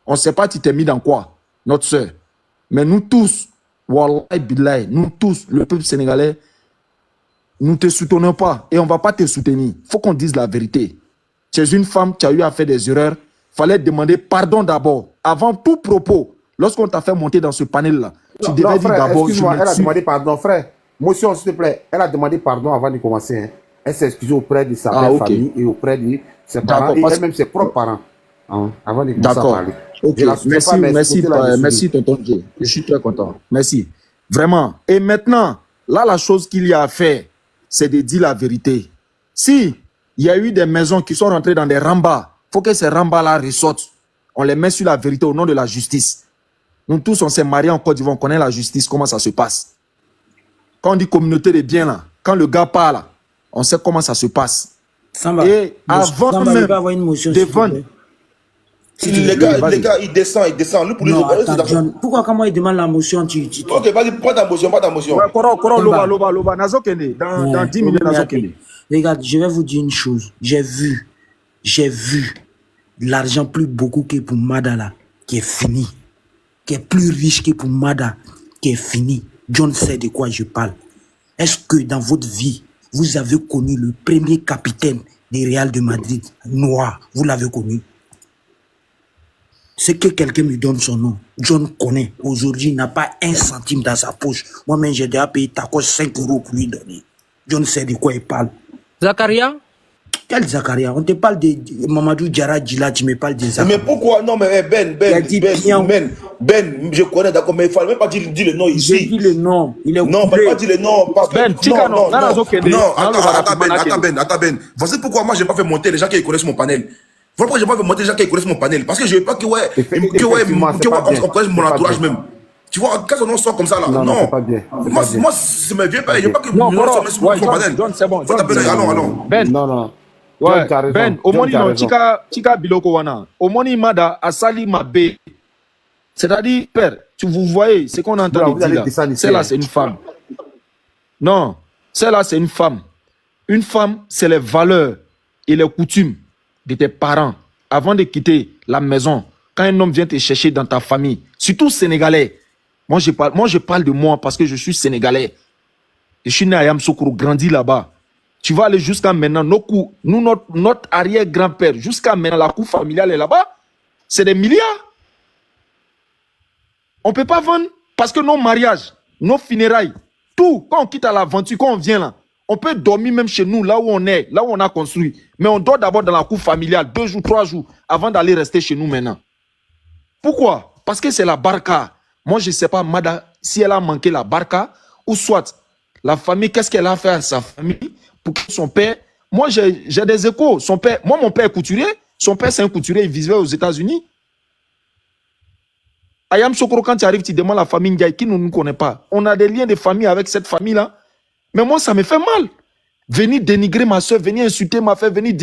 On ne sait pas tu t'es mis dans quoi, notre soeur. Mais nous tous, Wallahi Billahi, nous tous, le peuple sénégalais, nous ne te soutenons pas et on ne va pas te soutenir. Il faut qu'on dise la vérité. Tu es une femme, tu as eu à faire des erreurs. Il fallait demander pardon d'abord. Avant tout propos, lorsqu'on t'a fait monter dans ce panel-là, tu devais dire d'abord... Excuse-moi, elle a demandé pardon, frère. Motion, s'il te plaît. Elle a demandé pardon avant de commencer. Hein. Elle s'est excusée auprès de sa belle famille et auprès de ses parents et elle-même ses propres parents. Hein, avant de commencer à parler. Ok, merci, tonton Dieu. Je suis très content. Merci. Vraiment. Et maintenant, là, la chose qu'il y a à faire, c'est de dire la vérité. Si il y a eu des maisons qui sont rentrées dans des rambas, il faut que ces rambas-là ressortent. On les met sur la vérité au nom de la justice. Nous tous, on s'est mariés en Côte d'Ivoire, on connaît la justice, comment ça se passe. Quand on dit communauté de biens, là, quand le gars parle, on sait comment ça se passe. Samba, Et avant Samba, même il peut avoir une motion, de s'il vous vendre... plaît. Les gars, il descend. Lui, pour lui, Non, c'est attends, d'accord. John, pourquoi quand il demande la motion, tu... Ok, vas-y, pas ta motion. Ouais, Koro, loba, nazo kende. Dans 10 minutes, nazo kende. Regarde, je vais vous dire une chose. J'ai vu l'argent plus beaucoup que pour Madala, qui est fini. Qui est plus riche que pour Mada, qui est fini. John sait de quoi je parle. Est-ce que dans votre vie, vous avez connu le premier capitaine du Real de Madrid, noir? Vous l'avez connu? C'est que quelqu'un me donne son nom. John connaît. Aujourd'hui, il n'a pas un centime dans sa poche. Moi-même, j'ai déjà payé Tacos 5 € pour lui donner. John sait de quoi il parle. Zakaria? Quel Zakaria? On te parle de Mamadou Diarra Djila, tu me parles de Zakaria. Mais pourquoi? Non, mais Ben, je connais, d'accord, mais il ne fallait même pas dire le nom ici. J'ai dit le nom. Il est non, il ne fallait pas dire le nom. Attends, Ben. Voici pourquoi moi, je n'ai pas fait monter les gens qui connaissent mon panel. Voilà pourquoi je n'ai pas fait monter les gens qui connaissent mon panel. Parce que je ne veux pas on connaisse mon entourage même. Tu vois, quand son nom sort comme ça, là, non. C'est pas bien. Moi, c'est mes vieux pères. Je ne veux pas que non, mon nom sorte sur mon panel. John, c'est bon. Allons. Ben, non. ouais, John, Ben, au moni non, tika biloko wana. Au moni mada asali mabe. C'est-à-dire, père, vous voyez, ce qu'on entend dire là. Celle-là, c'est une femme. Non, celle-là, c'est une femme. Une femme, c'est les valeurs et les coutumes de tes parents avant de quitter la maison. Quand un homme vient te chercher dans ta famille, surtout sénégalais. Moi, je parle de moi parce que je suis sénégalais. Je suis né à Yamoussoukro, grandi là-bas. Tu vas aller jusqu'à maintenant, notre arrière-grand-père, jusqu'à maintenant, la cour familiale est là-bas. C'est des milliards. On ne peut pas vendre parce que nos mariages, nos funérailles, tout, quand on quitte à l'aventure, quand on vient là, on peut dormir même chez nous, là où on est, là où on a construit. Mais on dort d'abord dans la cour familiale, 2 jours, 3 jours, avant d'aller rester chez nous maintenant. Pourquoi? Parce que c'est la barca. Moi, je ne sais pas, Mada, si elle a manqué la barca, ou soit la famille, qu'est-ce qu'elle a fait à sa famille pour que son père... Moi, j'ai des échos. Mon père est couturier. Son père, c'est un couturier. Il vivait aux États-Unis. À Yamoussoukro, quand tu arrives, tu demandes la famille Ndiaye qui ne nous connaît pas. On a des liens de famille avec cette famille-là. Mais moi, ça me fait mal. Venir dénigrer ma soeur, venir insulter ma frère, venir...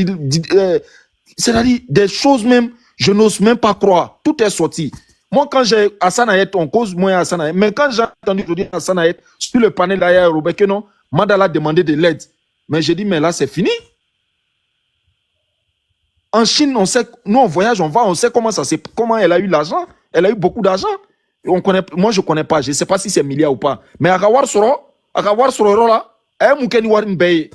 c'est-à-dire des choses même, je n'ose même pas croire. Tout est sorti. Moi, quand j'ai Hassan Ayet, on cause moi Hassan Ayet. Mais quand j'ai entendu dire Hassan Ayet sur le panel derrière Robert Kenon, Madala a demandé de l'aide. Mais j'ai dit, mais là, c'est fini. En Chine, on sait, nous, on voyage, on va, on sait comment elle a eu l'argent. Elle a eu beaucoup d'argent. Moi, je ne connais pas. Je ne sais pas si c'est milliard ou pas. Mais à Kawar Soro là, elle m'a dit Warin Beye.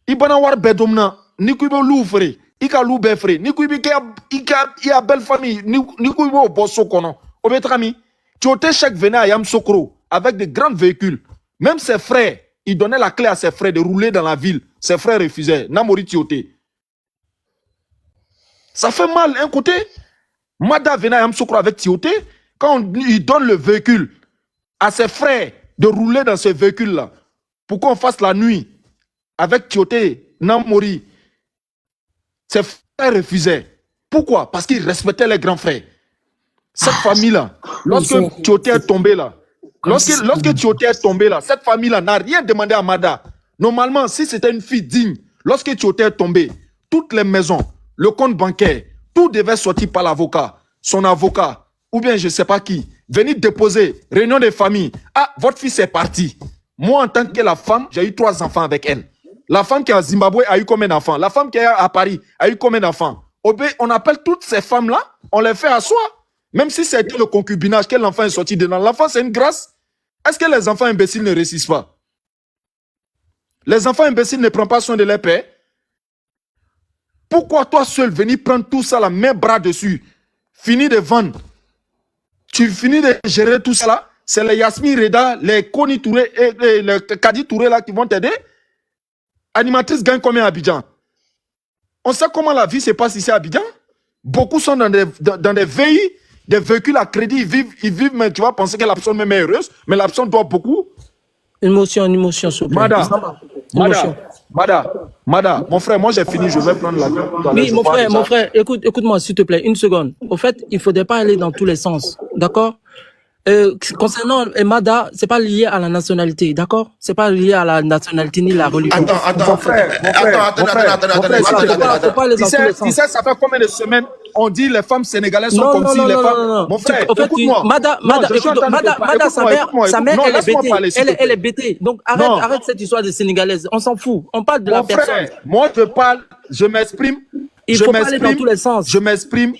Ibana War Bedomna, Nikuibo Louvre. Ika loube frère, ni kuibi il y a belle famille, ni kuibi au bosso kono. Obetrami, Tioté Chek venait à Yamoussoukro avec de grands véhicules. Même ses frères, il donnait la clé à ses frères de rouler dans la ville. Ses frères refusaient. Namori Tioté. Ça fait mal, un côté. Mada venait à Yamoussoukro avec Tioté. Quand il donne le véhicule à ses frères de rouler dans ce véhicule-là, pour qu'on fasse la nuit avec Tioté, Namori, ses frères refusaient. Pourquoi? Parce qu'ils respectaient les grands frères. Cette famille-là, lorsque Tioté est tombé là, lorsque Tioté est tombé là, cette famille-là n'a rien demandé à Mada. Normalement, si c'était une fille digne, lorsque Tioté est tombé, toutes les maisons, le compte bancaire, tout devait sortir par l'avocat, son avocat, ou bien je ne sais pas qui, venir déposer, réunion des familles. Ah, votre fils est parti. Moi, en tant que la femme, j'ai eu 3 enfants avec elle. La femme qui est à Zimbabwe a eu combien d'enfants? La femme qui est à Paris a eu combien d'enfants? On appelle toutes ces femmes-là, on les fait asseoir. Même si c'était le concubinage, que l'enfant est sorti dedans. L'enfant, c'est une grâce. Est-ce que les enfants imbéciles ne réussissent pas? Les enfants imbéciles ne prennent pas soin de leur père? Pourquoi toi seul venir prendre tout ça, la main bras dessus, finir de vendre? Tu finis de gérer tout ça là? C'est les Yasmi Reda, les Koni Touré et les Kadi Touré là qui vont t'aider? Animatrice gagne combien à Abidjan? On sait comment la vie se passe ici à Abidjan. Beaucoup sont dans des VI, des véhicules à crédit. Ils vivent, mais tu vas penser que la personne même est heureuse, mais la personne doit beaucoup. Une motion, s'il vous plaît. Mada, Mada, mon frère, moi j'ai fini, je vais prendre l'avion tout à l'heure. Oui, mon frère, écoute-moi, s'il te plaît, une seconde. Au fait, il faudrait pas aller dans tous les sens, d'accord? Concernant Mada, c'est pas lié à la nationalité, d'accord? C'est pas lié à la nationalité ni la religion. Mon frère, Faut pas aller dans tous les sens. tu sais, ça fait combien de semaines on dit les femmes sénégalaises sont comme si les femmes... Non. Mon frère, En fait, écoute-moi. Mada, sa mère, elle est bêtée. Elle est bêtée. Donc, arrête cette histoire de sénégalaise. On s'en fout. On parle de la personne. Frère, moi, je parle, je m'exprime. Il faut pas aller dans tous les sens. Je m'exprime.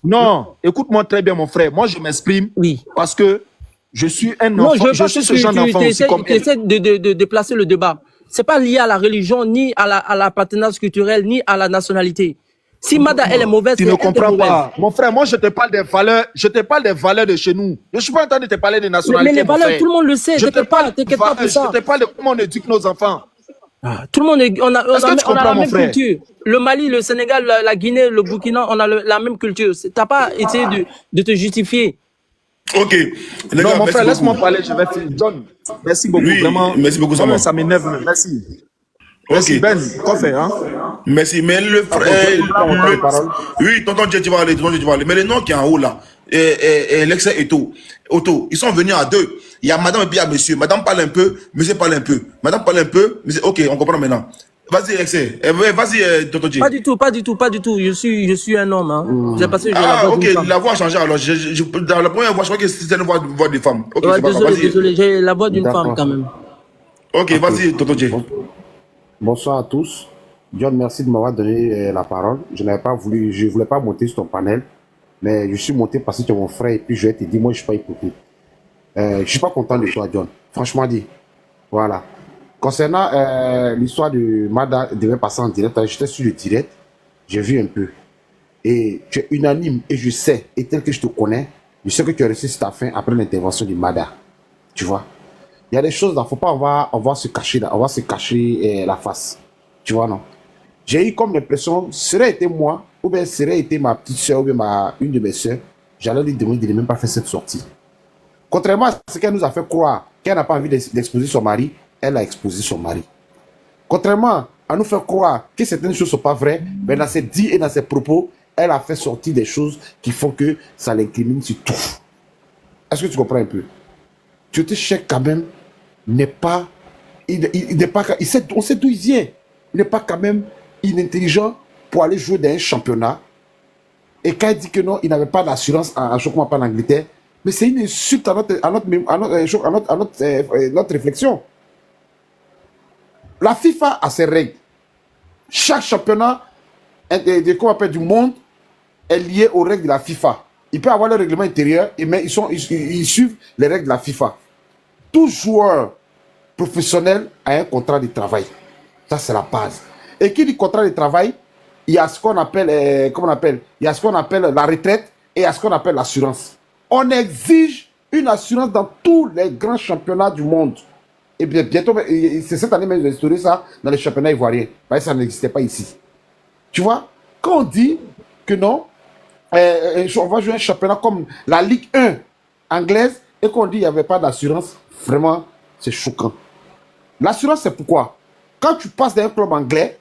Non, écoute-moi très bien, mon frère. Moi, je m'exprime parce que je suis un enfant. Non, je suis ce genre d'enfant aussi comme tu essaies de placer le débat. C'est pas lié à la religion, ni à l'appartenance culturelle, ni à la nationalité. Si Mada, elle est mauvaise, tu ne comprends pas. Mon frère, moi, je te parle des valeurs. Je te parle des valeurs de chez nous. Je ne suis pas en train de te parler des nationalités. Mais les valeurs, tout le monde le sait. T'inquiète pas pour ça. Je te parle de comment on éduque nos enfants. Tout le monde on a la même culture. Le Mali, le Sénégal, la Guinée, le Burkina, on a la même culture. T'as pas essayé de te justifier. Ok. Les non, gars, mon frère, merci laisse-moi beaucoup. parler. Je vais finir. John, merci beaucoup. Oui, vraiment. merci beaucoup, Vraiment, Sama. ça m'énerve. Merci. Merci, Ok. Ben. Quoi faire, hein? Merci, mais le frère. Oui, tonton Dieu, tu vas aller, tonton Dieu, tu vas aller. Mais le nom qui est en haut là, l'excès Eto, Otto, ils sont venus à deux. Il y a madame et puis il y a monsieur. Madame parle un peu, monsieur parle un peu. Madame parle un peu, monsieur. Ok, on comprend maintenant. Vas-y, excès. Vas-y, tonton Dieu. Pas du tout. Je suis un homme, hein. J'ai passé la voix Ok, d'une femme. la voix a changé alors. Dans la première voix, je crois que c'était une voix de femme. Ok, Ouais, c'est pas grave, vas-y. désolé, j'ai la voix d'une D'accord. femme quand même. Ok, vas-y, tonton Dieu. Bonsoir à tous. John, merci de m'avoir donné la parole. Je voulais pas monter sur ton panel, mais je suis monté parce que tu es mon frère et puis je vais te dire, moi je suis pas hypocrite. Je suis pas content de toi, John. Franchement dit. Voilà. Concernant l'histoire de Mada devait passer en direct, j'étais sur le direct, j'ai vu un peu. Et tu es unanime et je sais, et tel que je te connais, je sais que tu as reçu ta fin après l'intervention de Mada. Tu vois? Il y a des choses là, faut pas avoir se cacher là, avoir se cacher la face. Tu vois, non? J'ai eu comme l'impression, serait été moi, ou bien serait été ma petite soeur, ou bien une de mes soeurs, j'allais lui demander de ne même pas faire cette sortie. Contrairement à ce qu'elle nous a fait croire, qu'elle n'a pas envie d'exposer son mari, elle a exposé son mari. Contrairement à nous faire croire que certaines choses ne sont pas vraies, mais dans ses dits et dans ses propos, elle a fait sortir des choses qui font que ça l'incrimine sur tout. Est-ce que tu comprends un peu? Tu te cherches quand même, n'est pas, on sait d'où il vient. Il n'est pas quand même inintelligent pour aller jouer dans un championnat. Et quand il dit que non, il n'avait pas d'assurance en choquement par l'Angleterre, mais c'est une insulte à notre réflexion. La FIFA a ses règles. Chaque championnat du monde est lié aux règles de la FIFA. Il peut avoir le règlement intérieur, mais ils suivent les règles de la FIFA. Tout joueur professionnel a un contrat de travail. Ça, c'est la base. Et qui dit contrat de travail, il y a ce qu'on appelle, il y a ce qu'on appelle la retraite et il y a ce qu'on appelle l'assurance. On exige une assurance dans tous les grands championnats du monde. Et bien, bientôt, c'est cette année même que j'ai instauré ça dans les championnats ivoiriens. Parce que ça n'existait pas ici. Tu vois, quand on dit que non, on va jouer un championnat comme la Ligue 1 anglaise et qu'on dit qu'il n'y avait pas d'assurance, vraiment, c'est choquant. L'assurance, c'est pourquoi? Quand tu passes d'un club anglais,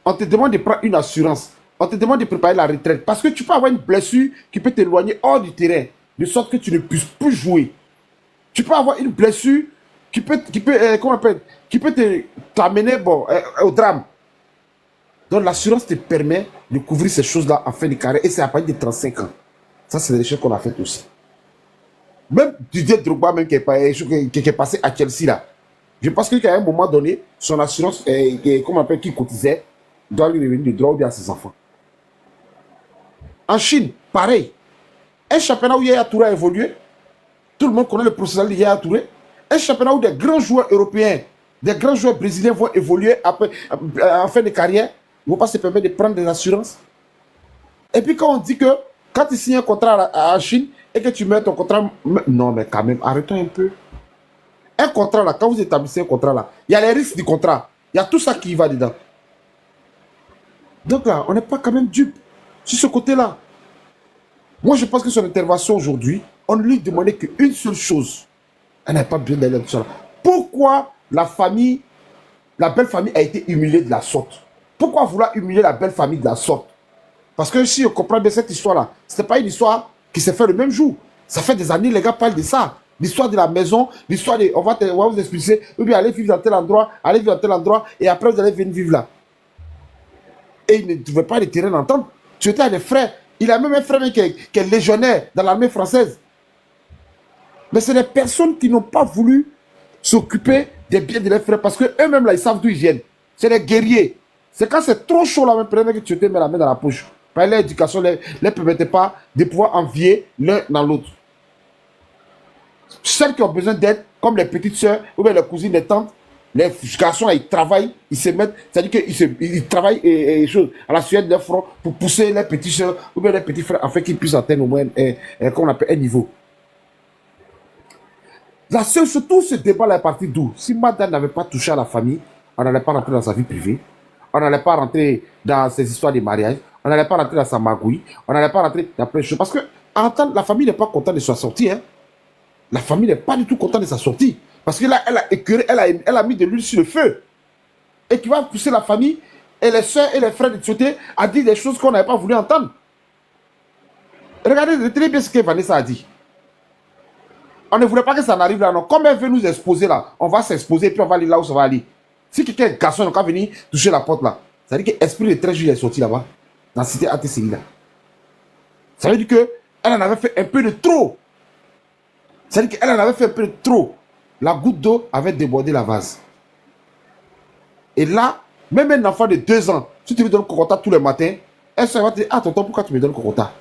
on te demande de prendre une assurance. On te demande de préparer la retraite. Parce que tu peux avoir une blessure qui peut t'éloigner hors du terrain, de sorte que tu ne puisses plus jouer. Tu peux avoir une blessure qui peut t'amener au drame. Donc l'assurance te permet de couvrir ces choses-là en fin de carrière et c'est à partir de 35 ans. Ça, c'est des choses qu'on a faites aussi. Même Didier Drogba, même qui est passé à Chelsea, là. Je pense qu'à un moment donné, son assurance, qui cotisait, doit lui revenir de droit ou bien à ses enfants. En Chine, pareil. Un championnat où Yaya Touré a évolué, tout le monde connaît le processus de Yaya Touré. Un championnat où des grands joueurs européens, des grands joueurs brésiliens vont évoluer en fin de carrière, ils ne vont pas se permettre de prendre des assurances. Et puis quand on dit que quand tu signes un contrat en Chine et que tu mets ton contrat... Non, mais quand même, arrêtons un peu. Un contrat là, quand vous établissez un contrat là, il y a les risques du contrat. Il y a tout ça qui va dedans. Donc là, on n'est pas quand même dupe sur ce côté-là. Moi, je pense que son intervention aujourd'hui, on ne lui demandait qu'une seule chose. Elle n'a pas besoin d'aller là-dessus. Pourquoi la famille la belle famille a été humiliée de la sorte. Pourquoi vouloir humilier la belle famille de la sorte? Parce que si on comprend bien cette histoire-là, ce n'est pas une histoire qui s'est faite le même jour. Ça fait des années, les gars parlent de ça. L'histoire de la maison, l'histoire de... On va vous expliquer, ou bien allez vivre dans tel endroit, allez vivre dans tel endroit, et après vous allez venir vivre là. Et il ne trouvait pas les terrains d'entente. Tu étais à des frères. Il a même un frère qui est légionnaire dans l'armée française. Mais c'est des personnes qui n'ont pas voulu s'occuper des biens de leurs frères parce qu'eux-mêmes, là, ils savent d'où ils viennent. C'est des guerriers. C'est quand c'est trop chaud, là, même que tu te mets la main dans la poche. Parce que l'éducation ne leur permettait pas de pouvoir envier l'un dans l'autre. Celles qui ont besoin d'aide, comme les petites sœurs ou bien les cousines, les tantes, les garçons, ils travaillent, ils se mettent, c'est-à-dire qu'ils travaillent à la sueur de leur front pour pousser les petites sœurs ou bien les petits frères afin qu'ils puissent atteindre au moins comme on appelle, un niveau. La seule, surtout ce débat-là est parti d'où? Si madame n'avait pas touché à la famille, on n'allait pas rentrer dans sa vie privée, on n'allait pas rentrer dans ses histoires de mariage, on n'allait pas rentrer dans sa magouille, on n'allait pas rentrer dans plein de choses. Parce que la famille n'est pas contente de sa sortie. Hein. La famille n'est pas du tout contente de sa sortie. Parce que là, elle a écœuré, elle a mis de l'huile sur le feu. Et qui va pousser la famille et les soeurs et les frères de Tioté à dire des choses qu'on n'avait pas voulu entendre. Regardez, retenez bien ce que Vanessa a dit. On ne voulait pas que ça n'arrive là, non. Comme elle veut nous exposer là, on va s'exposer et puis on va aller là où ça va aller. Si quelqu'un est garçon, on va venir toucher la porte là. Ça veut dire que l'esprit de 13 juillet est sorti là-bas, dans la cité ATCI là. Ça veut dire qu'elle en avait fait un peu de trop. Ça veut dire qu'elle en avait fait un peu de trop. La goutte d'eau avait débordé la vase. Et là, même un enfant de 2 ans, si tu lui donnes Kokota tous les matins, elle va te dire, ah tonton, pourquoi tu me donnes Kokota?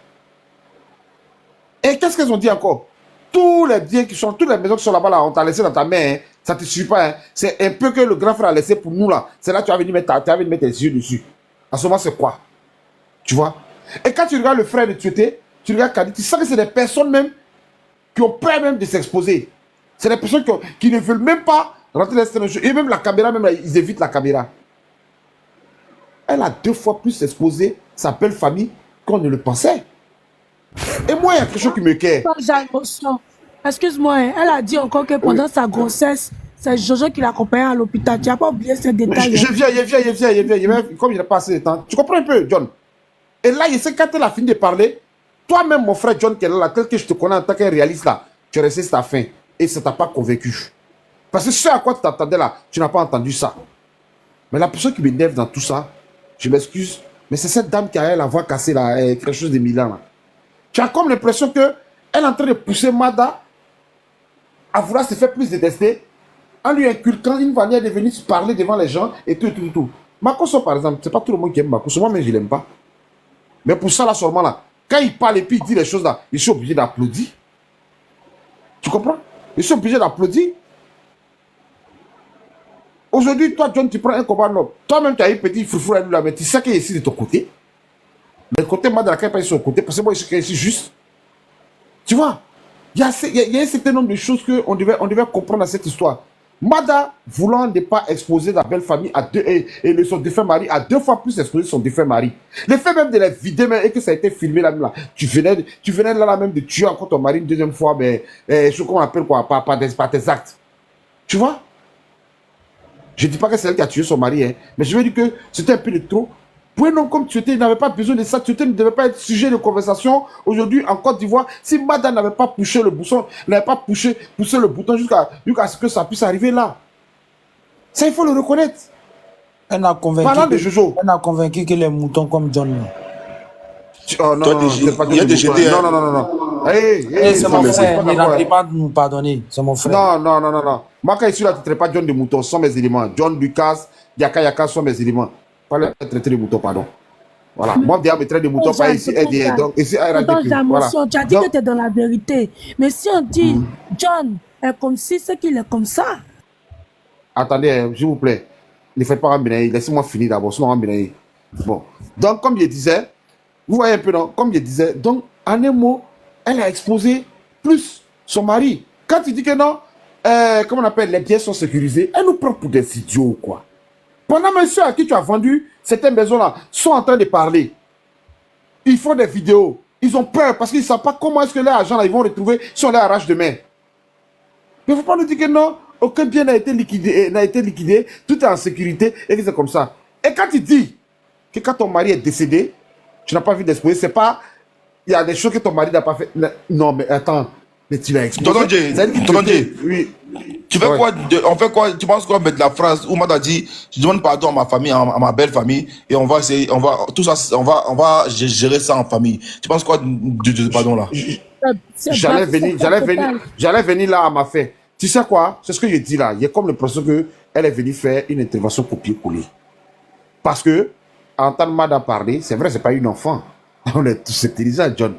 Et qu'est-ce qu'elles ont dit encore? Tous les biens qui sont, toutes les maisons qui sont là-bas, là, on t'a laissé dans ta main, hein. Ça ne te suffit pas. Hein. C'est un peu que le grand frère a laissé pour nous là. C'est là que tu vas venir mettre tes yeux dessus. À ce moment, c'est quoi? Tu vois? Et quand tu regardes le frère de Tioté, tu regardes Kadi, tu sens que c'est des personnes même qui ont peur même de s'exposer. C'est des personnes qui ne veulent même pas rentrer dans cette chose. Et même la caméra, même là, ils évitent la caméra. Elle a 2 fois plus exposé sa belle famille qu'on ne le pensait. Et moi, il y a quelque chose qui me quiert. Excuse-moi, elle a dit encore que pendant sa grossesse, c'est Jojo qui l'accompagnait à l'hôpital. Tu n'as pas oublié ce détail. Je viens. Comme il n'a pas assez de temps. Tu comprends un peu, John? Et là, il sait quand elle a fini de parler, toi-même, mon frère John, qui est là, tel que je te connais en tant qu'un réaliste là, tu es resté sur ta fin. Et ça ne t'a pas convaincu. Parce que ce à quoi tu t'attendais là, tu n'as pas entendu ça. Mais la personne qui m'énerve dans tout ça, je m'excuse, mais c'est cette dame qui a la voix cassée là, quelque chose de Milan là. Tu as comme l'impression qu'elle est en train de pousser Mada à vouloir se faire plus détester en lui inculquant une manière de venir se parler devant les gens et tout. Makosso par exemple, c'est pas tout le monde qui aime Makosso, moi mais je l'aime pas. Mais pour ça là seulement là, quand il parle et puis il dit les choses là, je suis obligé d'applaudir. Tu comprends? Je suis obligé d'applaudir. Aujourd'hui, toi, John, tu prends un combat noble. Toi-même, tu as un petit foufou là, mais tu sais qu'il est ici de ton côté. Mais le côté Mada, il est sur le côté, parce que moi, je suis ici juste. Tu vois? Il y a un certain nombre de choses qu'on devait comprendre dans cette histoire. Mada, voulant ne pas exposer la belle famille à son défunt mari, a 2 fois plus exposé son défunt mari. Le fait même de les vider et que ça a été filmé là, tu venais là même de tuer encore ton mari une 2e fois, mais ce qu'on appelle quoi, par tes actes. Tu vois? Je ne dis pas que c'est elle qui a tué son mari, hein, mais je veux dire que c'était un peu de trop. Pour un homme comme Tioté, il n'avait pas besoin de ça. Tioté ne devait pas être sujet de conversation aujourd'hui en Côte d'Ivoire. Si Mada n'avait pas poussé le bouton, n'avait pas poussé le bouton jusqu'à ce que ça puisse arriver là. Ça, il faut le reconnaître. Elle a convaincu, parlant de Jojo. Elle a convaincu que les moutons comme John. Oh non, c'est pas non. Hey, c'est mon frère. Il n'a pas de nous pardonner. C'est mon frère. Non. Moi, quand je suis là, tu ne traites pas John de mouton. Ce sont mes éléments. John, Lucas, Yaka sont mes éléments. Pas le traiter de mouton, pardon. Voilà. Moi, je me traite de mouton, pas ici. Donc, ici, voilà. Tu as dit que tu es dans la vérité. Mais si on dit John est comme si, c'est qu'il est comme ça. Attendez, s'il vous plaît. Ne faites pas Rambinaï. Laissez-moi finir d'abord. Sinon, Rambinaï. Bon. Donc, comme je disais, vous voyez un peu, non? Comme je disais, donc, en un mot, elle a exposé plus son mari. Quand tu dis que non, comment on appelle, les biens sont sécurisés, elle nous prend pour des idiots, quoi. Pendant même ceux à qui tu as vendu certaines maisons-là sont en train de parler. Ils font des vidéos. Ils ont peur parce qu'ils ne savent pas comment est-ce que leur argent, là, ils vont retrouver si on les arrache demain. Mais il ne faut pas nous dire que non, aucun bien n'a été liquidé, tout est en sécurité, et que c'est comme ça. Et quand tu dis que quand ton mari est décédé, tu n'as pas vu d'exposer, c'est pas... Il y a des choses que ton mari n'a pas fait. Non, mais attends, mais tu l'as exposé. Tonton Dieu, oui. Tu fais quoi, on fait quoi, tu penses quoi mettre la phrase où Mada dit, je demande pardon à ma famille, à ma belle famille, et on va essayer, tout ça, on va gérer ça en famille. Tu penses quoi de pardon là? J'allais venir là à ma fin. Tu sais quoi? C'est ce que je dis là. Il y a comme l'impression qu'elle est venue faire une intervention copier-coller. Parce que, entendre Mada parler, c'est vrai, c'est pas une enfant. On est tous intelligents, John.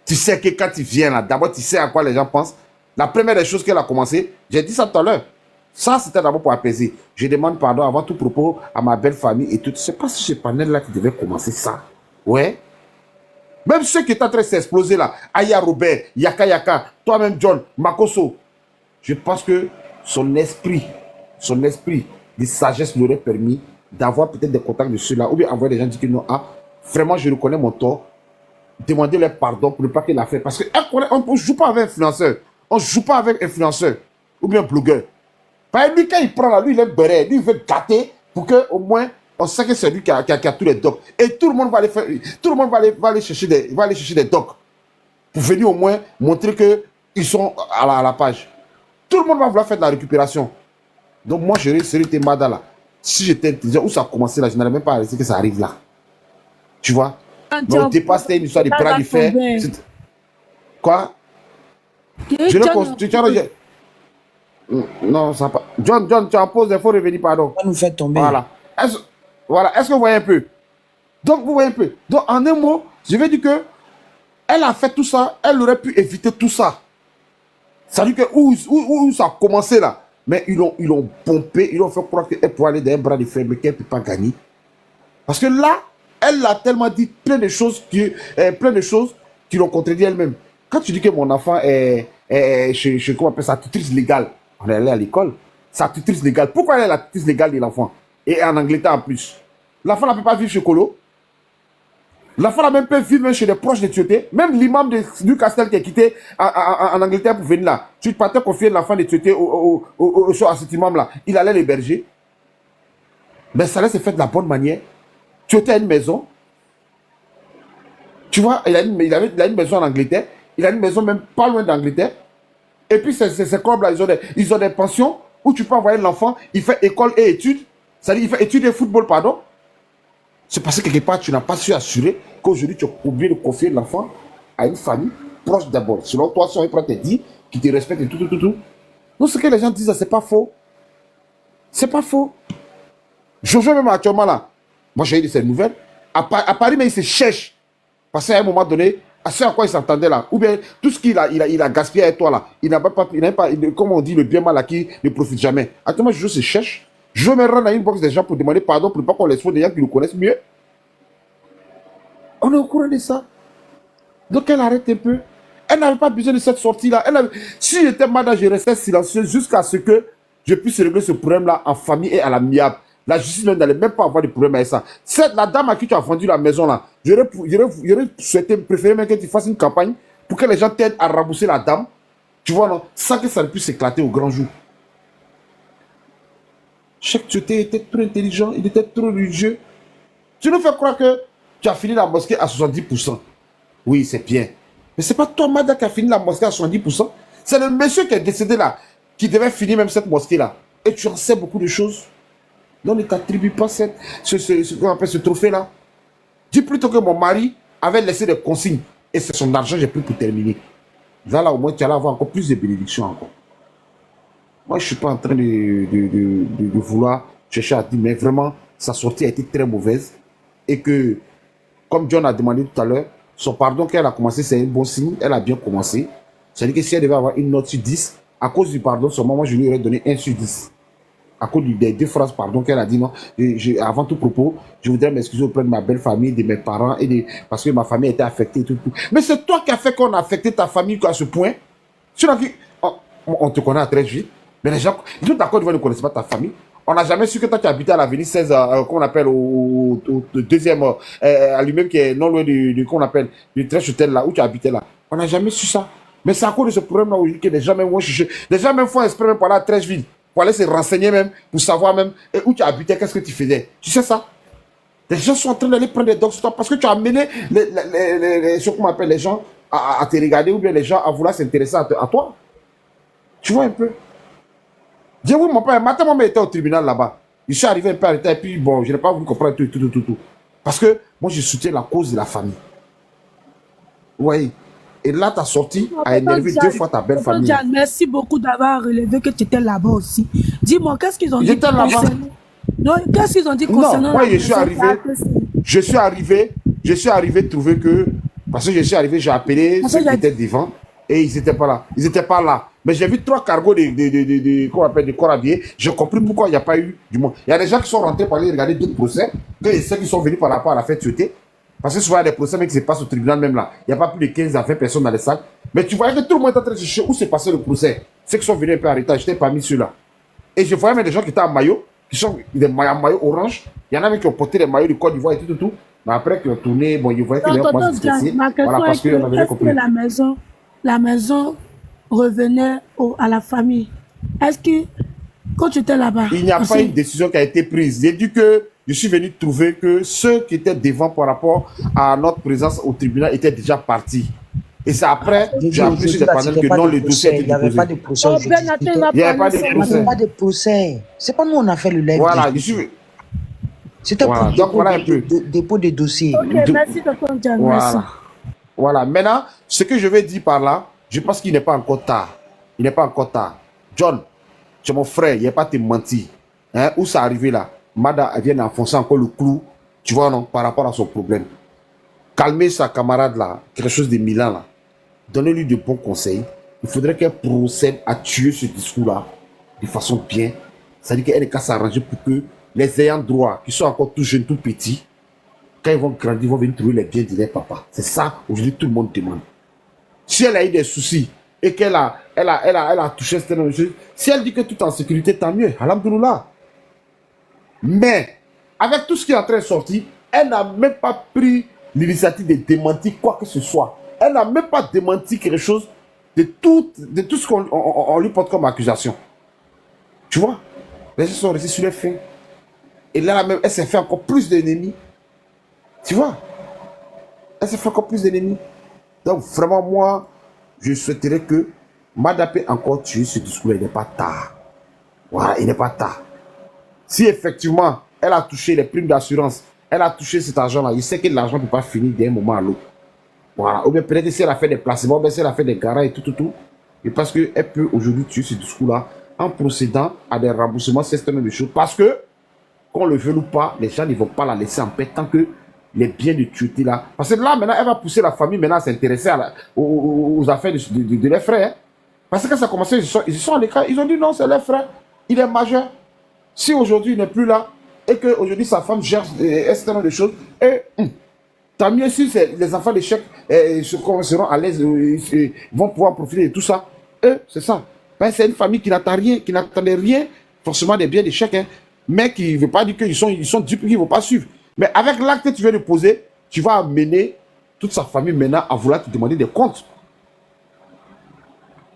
Tu sais que quand tu viens là, d'abord, tu sais à quoi les gens pensent. La première des choses qu'elle a commencé, j'ai dit ça tout à l'heure. Ça, c'était d'abord pour apaiser. Je demande pardon avant tout propos à ma belle famille et tout. C'est pas ce panel là qui devait commencer ça. Ouais. Même ceux qui étaient en train de s'exploser là, Aya Robert, Yaka Yaka, toi-même John, Makoso, je pense que son esprit de sagesse lui aurait permis d'avoir peut-être des contacts de ceux-là, ou bien envoyer des gens dire que non, ah, vraiment je reconnais mon tort, demander leur pardon pour ne pas qu'il a fait. Parce qu'on ne joue pas avec influenceur, on ne joue pas avec influenceur, ou bien blogueur. Par exemple, lui, quand il prend là, lui, il est beurré, lui, il veut gâter pour qu'au moins, on sait que c'est lui qui a tous les docs. Et tout le monde va aller faire, tout le monde va aller chercher des docs. Pour venir au moins montrer qu'ils sont à la page. Tout le monde va vouloir faire de la récupération. Donc moi, je serais été Mada là. Si j'étais intelligent, où ça a commencé là, je n'allais même pas arrêter que ça arrive là. Tu vois? Mais au départ, c'était une histoire de bras de fer. Quoi? Non, ça pas. John, tu en poses, il faut revenir, pardon. On nous fait tomber. Voilà. Est-ce que vous voyez un peu? Donc, vous voyez un peu. Donc, en un mot, je vais dire que elle a fait tout ça, elle aurait pu éviter tout ça. Ça veut dire que où ça a commencé là, mais ils l'ont pompé, ils l'ont fait croire qu'elle pourrait aller dans un bras de fer, mais qu'elle ne peut pas gagner. Parce que là, elle a tellement dit plein de choses qui l'ont contredit elle-même. Quand tu dis que mon enfant est comment on appelle ça, tutrice légale, on est allé à l'école, sa tutrice légale. Pourquoi elle est la tutrice légale de l'enfant? Et en Angleterre en plus. L'enfant ne peut pas vivre chez Colo. L'enfant n'a même pas vivre même chez des proches de Tioté. Même l'imam de Newcastle qui a quitté en Angleterre pour venir là. Tu partais confier l'enfant de Tioté à cet imam-là. Il allait l'héberger. Mais ça allait se faire de la bonne manière. Tioté a une maison. Tu vois, il a une maison en Angleterre. Il a une maison même pas loin d'Angleterre. Et puis ces clubs-là, ils ont des pensions où tu peux envoyer l'enfant, il fait école et études. C'est-à-dire, il fait études et football, pardon. C'est parce que quelque part, tu n'as pas su assurer qu'aujourd'hui, tu es obligé de confier l'enfant à une famille proche d'abord. Selon toi, si on te dit, qui te respecte et tout. Donc, ce que les gens disent, c'est pas faux. C'est pas faux. Jojo, même actuellement là, moi j'ai eu de ces nouvelles. À Paris, mais il se cherche. Parce qu'à un moment donné, à ce à quoi il s'entendait là, ou bien tout ce qu'il a, il a gaspillé avec toi là, il n'a pas, comme on dit, le bien mal acquis ne profite jamais. Actuellement, Jojo se cherche. Je me rends à une box des gens pour demander pardon pour ne pas qu'on les soit des gens qui le connaissent mieux. On est au courant de ça. Donc elle arrête un peu. Elle n'avait pas besoin de cette sortie-là. Si j'étais malade, je restais silencieuse jusqu'à ce que je puisse régler ce problème-là en famille et à l'amiable. La justice n'allait même pas avoir de problème avec ça. La dame à qui tu as vendu la maison là, j'aurais préféré même que tu fasses une campagne pour que les gens t'aident à rembourser la dame. Tu vois, non, sans que ça ne puisse éclater au grand jour. Cheikh Tioté était trop intelligent, il était trop religieux. Tu nous fais croire que tu as fini la mosquée à 70%. Oui, c'est bien. Mais c'est pas toi, Mada, qui a fini la mosquée à 70%. C'est le monsieur qui est décédé là, qui devait finir même cette mosquée là. Et tu en sais beaucoup de choses. Donc ne t'attribue pas ce trophée là. Dis plutôt que mon mari avait laissé des consignes. Et c'est son argent que j'ai pris pour terminer. Là, au moins, tu allais avoir encore plus de bénédictions encore. Moi, je ne suis pas en train de vouloir chercher à dire, mais vraiment, sa sortie a été très mauvaise. Et que, comme John a demandé tout à l'heure, son pardon qu'elle a commencé, c'est un bon signe. Elle a bien commencé. C'est-à-dire que si elle devait avoir une note sur 10, à cause du pardon, seulement, moi, je lui aurais donné 1 sur 10. À cause des 2 phrases, pardon, qu'elle a dit, non. Avant tout propos, je voudrais m'excuser auprès de ma belle famille, de mes parents, parce que ma famille était affectée et tout. Mais c'est toi qui as fait qu'on a affecté ta famille à ce point. On te connaît à très vite. Mais les gens, tout d'accord, ils ne connaissent pas ta famille. On n'a jamais su que toi, tu habitais à l'avenue 16, qu'on appelle au deuxième, à lui-même qui est non loin qu'on appelle, du Trèche Hôtel là, où tu habitais là. On n'a jamais su ça. Mais c'est à cause de ce problème là où les gens même vont chercher. Les gens même font exprès même pour aller à Trècheville. pour aller se renseigner même, pour savoir même où tu habitais, qu'est-ce que tu faisais. Tu sais ça? Les gens sont en train d'aller prendre des docs sur toi parce que tu as amené les gens à te regarder ou bien les gens à vouloir s'intéresser à toi. Tu vois un peu? Dis oui, mon père, matin, moi, j'étais au tribunal là-bas. Je suis arrivé un peu à l'état et puis bon, je n'ai pas voulu comprendre tout. Parce que moi, je soutiens la cause de la famille. Oui. Et là, ta sortie a énervé 2 fois ta belle famille. Diane, merci beaucoup d'avoir relevé que tu étais là-bas aussi. Dis-moi, qu'est-ce qu'ils ont dit J'étais là-bas. Non, qu'est-ce qu'ils ont dit concernant moi, la je suis arrivé trouver que, parce que je suis arrivé, j'ai appelé ceux qui étaient devant et ils n'étaient pas là. Ils n'étaient pas là. Mais j'ai vu 3 cargos de corps habillés. J'ai compris pourquoi il n'y a pas eu du monde. Il y a des gens qui sont rentrés pour aller regarder d'autres procès que ceux qui sont venus par rapport à la fête sauter. Parce que souvent, il y a des procès qui se passent au tribunal même là. Il n'y a pas plus de 15 à 20 personnes dans les salles. Mais tu voyais que tout le monde est en train de chercher où s'est passé le procès. Ceux qui sont venus un peu arrêter, j'étais parmi ceux-là. Et je voyais même des gens qui étaient en maillot, qui sont des maillots orange. Il y en a même qui ont porté des maillots du Côte d'Ivoire et tout. Mais après, qui ont tourné, bon, ils voyaient que les gens commençaient à se casser. Voilà, parce qu'on avait est-ce compris. que la maison revenait à la famille? Est-ce que, quand tu étais là-bas... Il n'y a pas une décision qui a été prise. J'ai dit que je suis venu trouver que ceux qui étaient devant par rapport à notre présence au tribunal étaient déjà partis. Et c'est après, j'ai appris sur des panels que non, le dossier était déposé. Il n'y avait pas de procès. Il n'y avait pas de procès. Il n'y avait pas de procès. C'est pas nous, on a fait le live. Voilà, je suis... C'était pour dépôt de dossiers. Ok, merci de Diane. Merci. Voilà. Maintenant, ce que je vais dire par là, je pense qu'il n'est pas encore tard. Il n'est pas encore tard. John, tu es mon frère, il n'y a pas te mentir. Hein? Où ça arrivé là? Mada vient d'enfoncer encore le clou, tu vois, non, par rapport à son problème. Calmer sa camarade là, quelque chose de Milan là. Donnez-lui de bons conseils. Il faudrait qu'elle procède à tuer ce discours-là de façon bien. C'est-à-dire qu'elle est qu'à s'arranger pour que les ayants droit, qui sont encore tout jeunes, tout petits, quand ils vont grandir, ils vont venir trouver les biens de leur papa. C'est ça, aujourd'hui, tout le monde demande. Si elle a eu des soucis et qu'elle a touché certaines choses, si elle dit que tout est en sécurité, tant mieux. Alhamdoulilah. Mais, avec tout ce qui est en train de sortir, elle n'a même pas pris l'initiative de démentir quoi que ce soit. Elle n'a même pas démenti quelque chose de tout ce qu'on lui porte comme accusation. Tu vois? Les gens sont restés sur les faits. Et là, même, elle s'est fait encore plus d'ennemis. Tu vois? Elle s'est fait encore plus d'ennemis. Donc, vraiment, moi, je souhaiterais que Madapé encore tuer ce discours. Il n'est pas tard. Voilà, il n'est pas tard. Si effectivement, elle a touché les primes d'assurance, elle a touché cet argent-là, il sait que l'argent ne peut pas finir d'un moment à l'autre. Voilà. Ou bien peut-être si elle a fait des placements, bien si elle a fait des garages et tout. Et parce qu'elle peut aujourd'hui tuer ce discours-là en procédant à des remboursements, c'est certain de choses. Parce que, qu'on le veut ou pas, les gens ne vont pas la laisser en paix tant que les biens de tueté là. Parce que là, maintenant, elle va pousser la famille maintenant à s'intéresser aux affaires de leurs frères. Hein. Parce que ça a commencé, ils sont à l'écran, ils ont dit non, c'est leur frère, il est majeur. Si aujourd'hui il n'est plus là, et qu'aujourd'hui sa femme gère un certain nombre de choses, et tant mieux si les enfants de chèque seront à l'aise, vont pouvoir profiter de tout ça. C'est ça. Ben, c'est une famille qui n'attendait rien, forcément des biens de chèque, hein, mais qui ne veut pas dire qu'ils sont dupes, qu'ils ne vont pas suivre. Mais avec l'acte que tu viens de poser, tu vas amener toute sa famille maintenant à vouloir te demander des comptes.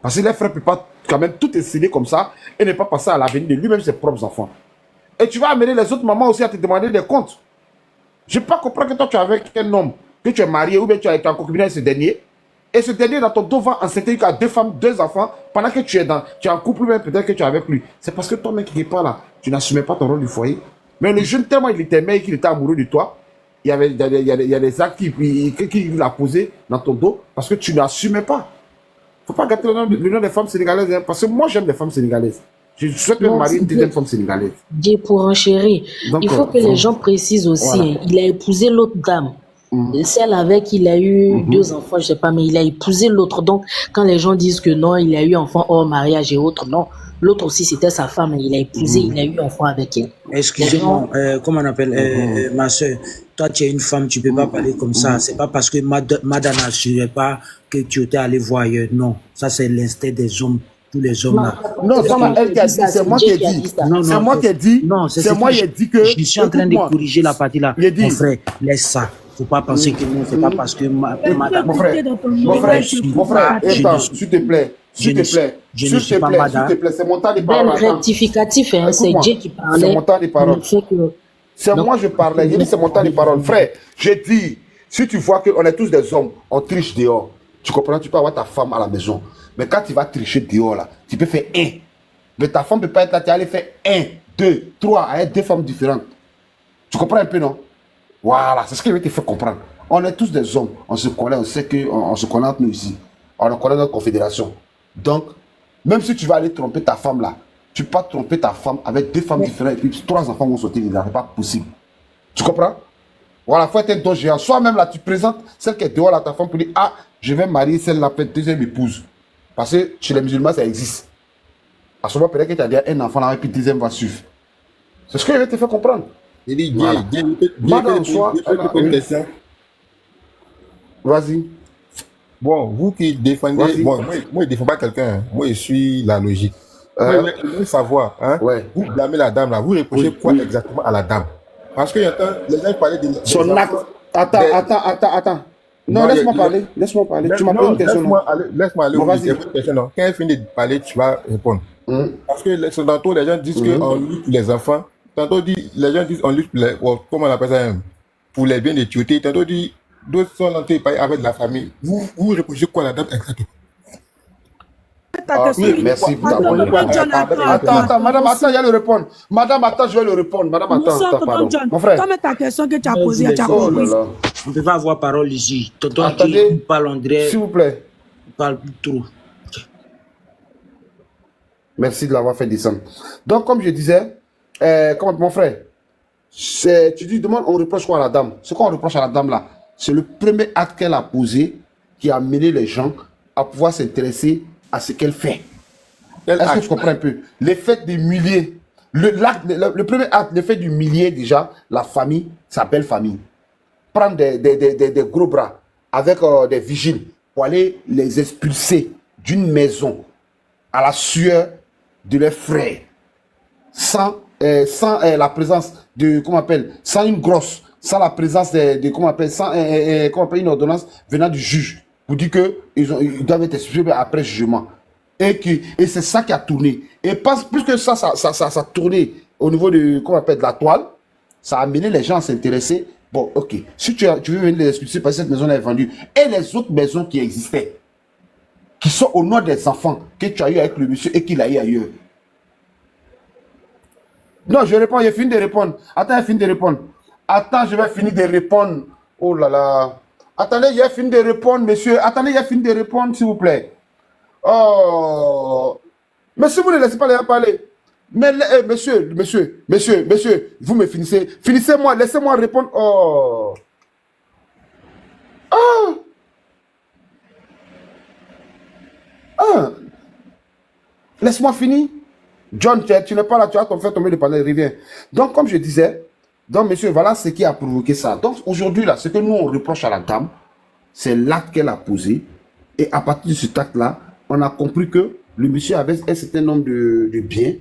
Parce que les frères ne peuvent pas quand même tout essayer comme ça et ne pas passer à l'avenir de lui-même ses propres enfants. Et tu vas amener les autres mamans aussi à te demander des comptes. Je ne peux pas comprendre que toi tu es avec un homme, que tu es marié ou bien tu as été en concubinage avec ce dernier. Et ce dernier dans ton dos va enceinter à 2 femmes, 2 enfants pendant que tu es en couple, même peut-être que tu es avec lui. C'est parce que toi-même qui n'es pas là, tu n'assumais pas ton rôle du foyer. Mais le jeune, tellement il était et qu'il était amoureux de toi, il y a des actes qu'il a posés dans ton dos parce que tu n'assumais pas. Il ne faut pas gâter le nom des femmes sénégalaises, hein, parce que moi j'aime les femmes sénégalaises. Je souhaite me marier une deuxième femme sénégalaise. Dieu pour enchérir. Il faut que les gens précisent aussi. Voilà. Il a épousé l'autre dame. Celle avec il a eu 2 enfants, je ne sais pas, mais il a épousé l'autre. Donc, quand les gens disent que non, il a eu enfant hors mariage et autres, non. L'autre aussi, c'était sa femme, il a épousé, il a eu enfant avec elle. Excusez-moi, comment on appelle, ma soeur, toi tu es une femme, tu ne peux pas parler comme ça. C'est pas parce que madame n'assurait pas que tu étais allé voir ailleurs. Non, ça c'est l'instinct des hommes. Tous les hommes là. Non, c'est moi qui ai dit. C'est moi qui ai dit. C'est moi qui ai dit. Non, c'est moi qui ai dit que. Je suis en train de corriger la partie là. Mon frère, laisse ça. Faut pas penser que non, c'est pas parce que madame. Mon frère, attends, s'il te plaît. S'il te plaît, je ne s'il suis te pas plaît, Mada. s'il te plaît, c'est mon temps de Ben parole. Attends. rectificatif, hein, c'est Écoute-moi, Dieu qui c'est parlait. mon temps de parole. Fait que... C'est Donc, moi je parlais, j'ai dit c'est mon temps de parole. Frère, j'ai dit, si tu vois qu'on est tous des hommes, on triche dehors. Tu comprends, tu peux avoir ta femme à la maison. Mais quand tu vas tricher dehors, là, tu peux faire un. Mais ta femme ne peut pas être là, tu vas aller faire 1, 2, 3, avec 2 femmes différentes. Tu comprends un peu, non? Voilà, c'est ce que je vais te faire comprendre. On est tous des hommes, on se connaît, on sait qu'on se connaît entre nous ici. On connaît notre confédération. Donc, même si tu vas aller tromper ta femme là, tu peux pas tromper ta femme avec 2 femmes différentes et puis 3 enfants vont sauter dedans. C'est pas possible. Tu comprends? Voilà, il faut être un don géant. Soit même là, tu présentes celle qui est dehors là, ta femme pour dire, ah, je vais marier celle-là, peut-être deuxième épouse. Parce que chez les musulmans, ça existe. À ce moment, peut-être que tu as déjà un enfant là, et puis deuxième va suivre. C'est ce que je vais te faire comprendre. Il dit, Voilà. Madame, soit. une question. Vas-y. Bon, vous qui défendez, Vas-y. bon, moi, je ne défends pas quelqu'un, hein. Moi, je suis la logique. Moi, je veux savoir, hein, vous blâmez la dame là, vous reprochez quoi exactement à la dame? Parce que les gens parlaient de Son acte. Attends. Non, laisse-moi parler. Laisse-moi parler. Tu m'as posé une question. Laisse-moi aller. Bon, Au vas-y. c'est une question, non. Quand elle finit de parler, tu vas répondre. Parce que tantôt, les gens disent qu'on lutte pour les enfants. Tantôt, les gens disent qu'on lutte pour les, comment on appelle ça, pour les biens de tuauté. Tantôt, d'autres sont en train de parler avec la famille. Vous reprochez quoi à la dame exactement? Oui, merci pour ta bonne réponse. Attends, madame, attends, il y a le répondre. Madame, attends, je vais le répondre. Madame, attends, pardon. Mon frère. Toi, mais ta question que tu as posée, tu as Oh là compris. là. On ne peut pas avoir parole ici. Tonton Attendez, qui parle André. s'il vous plaît. Parle trop. Merci de l'avoir fait descendre. Donc, comme je disais, mon frère, tu dis, demande, on reproche quoi à la dame? Ce qu'on reproche à la dame là, c'est le premier acte qu'elle a posé qui a amené les gens à pouvoir s'intéresser à ce qu'elle fait. Est-ce que tu comprends un peu? Le fait d'humilier, le premier acte, le fait d'humilier déjà la famille, sa belle famille. Prendre des gros bras avec des vigiles pour aller les expulser d'une maison à la sueur de leurs frères, sans la présence de, comment on appelle, sans une grosse, sans la présence de comment on appelle, sans comment on appelle, une ordonnance venant du juge pour dire qu'ils doivent être expulsés après jugement. Et c'est ça qui a tourné. Et plus que ça a tourné au niveau de, comment on appelle, de la toile, ça a amené les gens à s'intéresser. Bon, ok, si tu veux venir les expulser parce que cette maison est vendue, et les autres maisons qui existaient, qui sont au nom des enfants que tu as eu avec le monsieur et qu'il a eu ailleurs. Non, je réponds, j'ai fini de répondre. Attends, j'ai fini de répondre. Attends, je vais finir de répondre. Oh là là. Attendez, j'ai fini de répondre, monsieur. Attendez, j'ai fini de répondre, s'il vous plaît. Oh. Mais si vous ne laissez pas les gens parler. Mais, monsieur, vous me finissez. Finissez-moi, laissez-moi répondre. Oh. Ah. Ah. Laisse-moi finir. John, tu n'es pas là, tu as ton fait tomber le panel, reviens. Donc, comme je disais, donc, monsieur, voilà ce qui a provoqué ça. Donc, aujourd'hui, là, ce que nous, on reproche à la dame, c'est l'acte qu'elle a posé. Et à partir de cet acte-là, on a compris que le monsieur avait un certain nombre de biens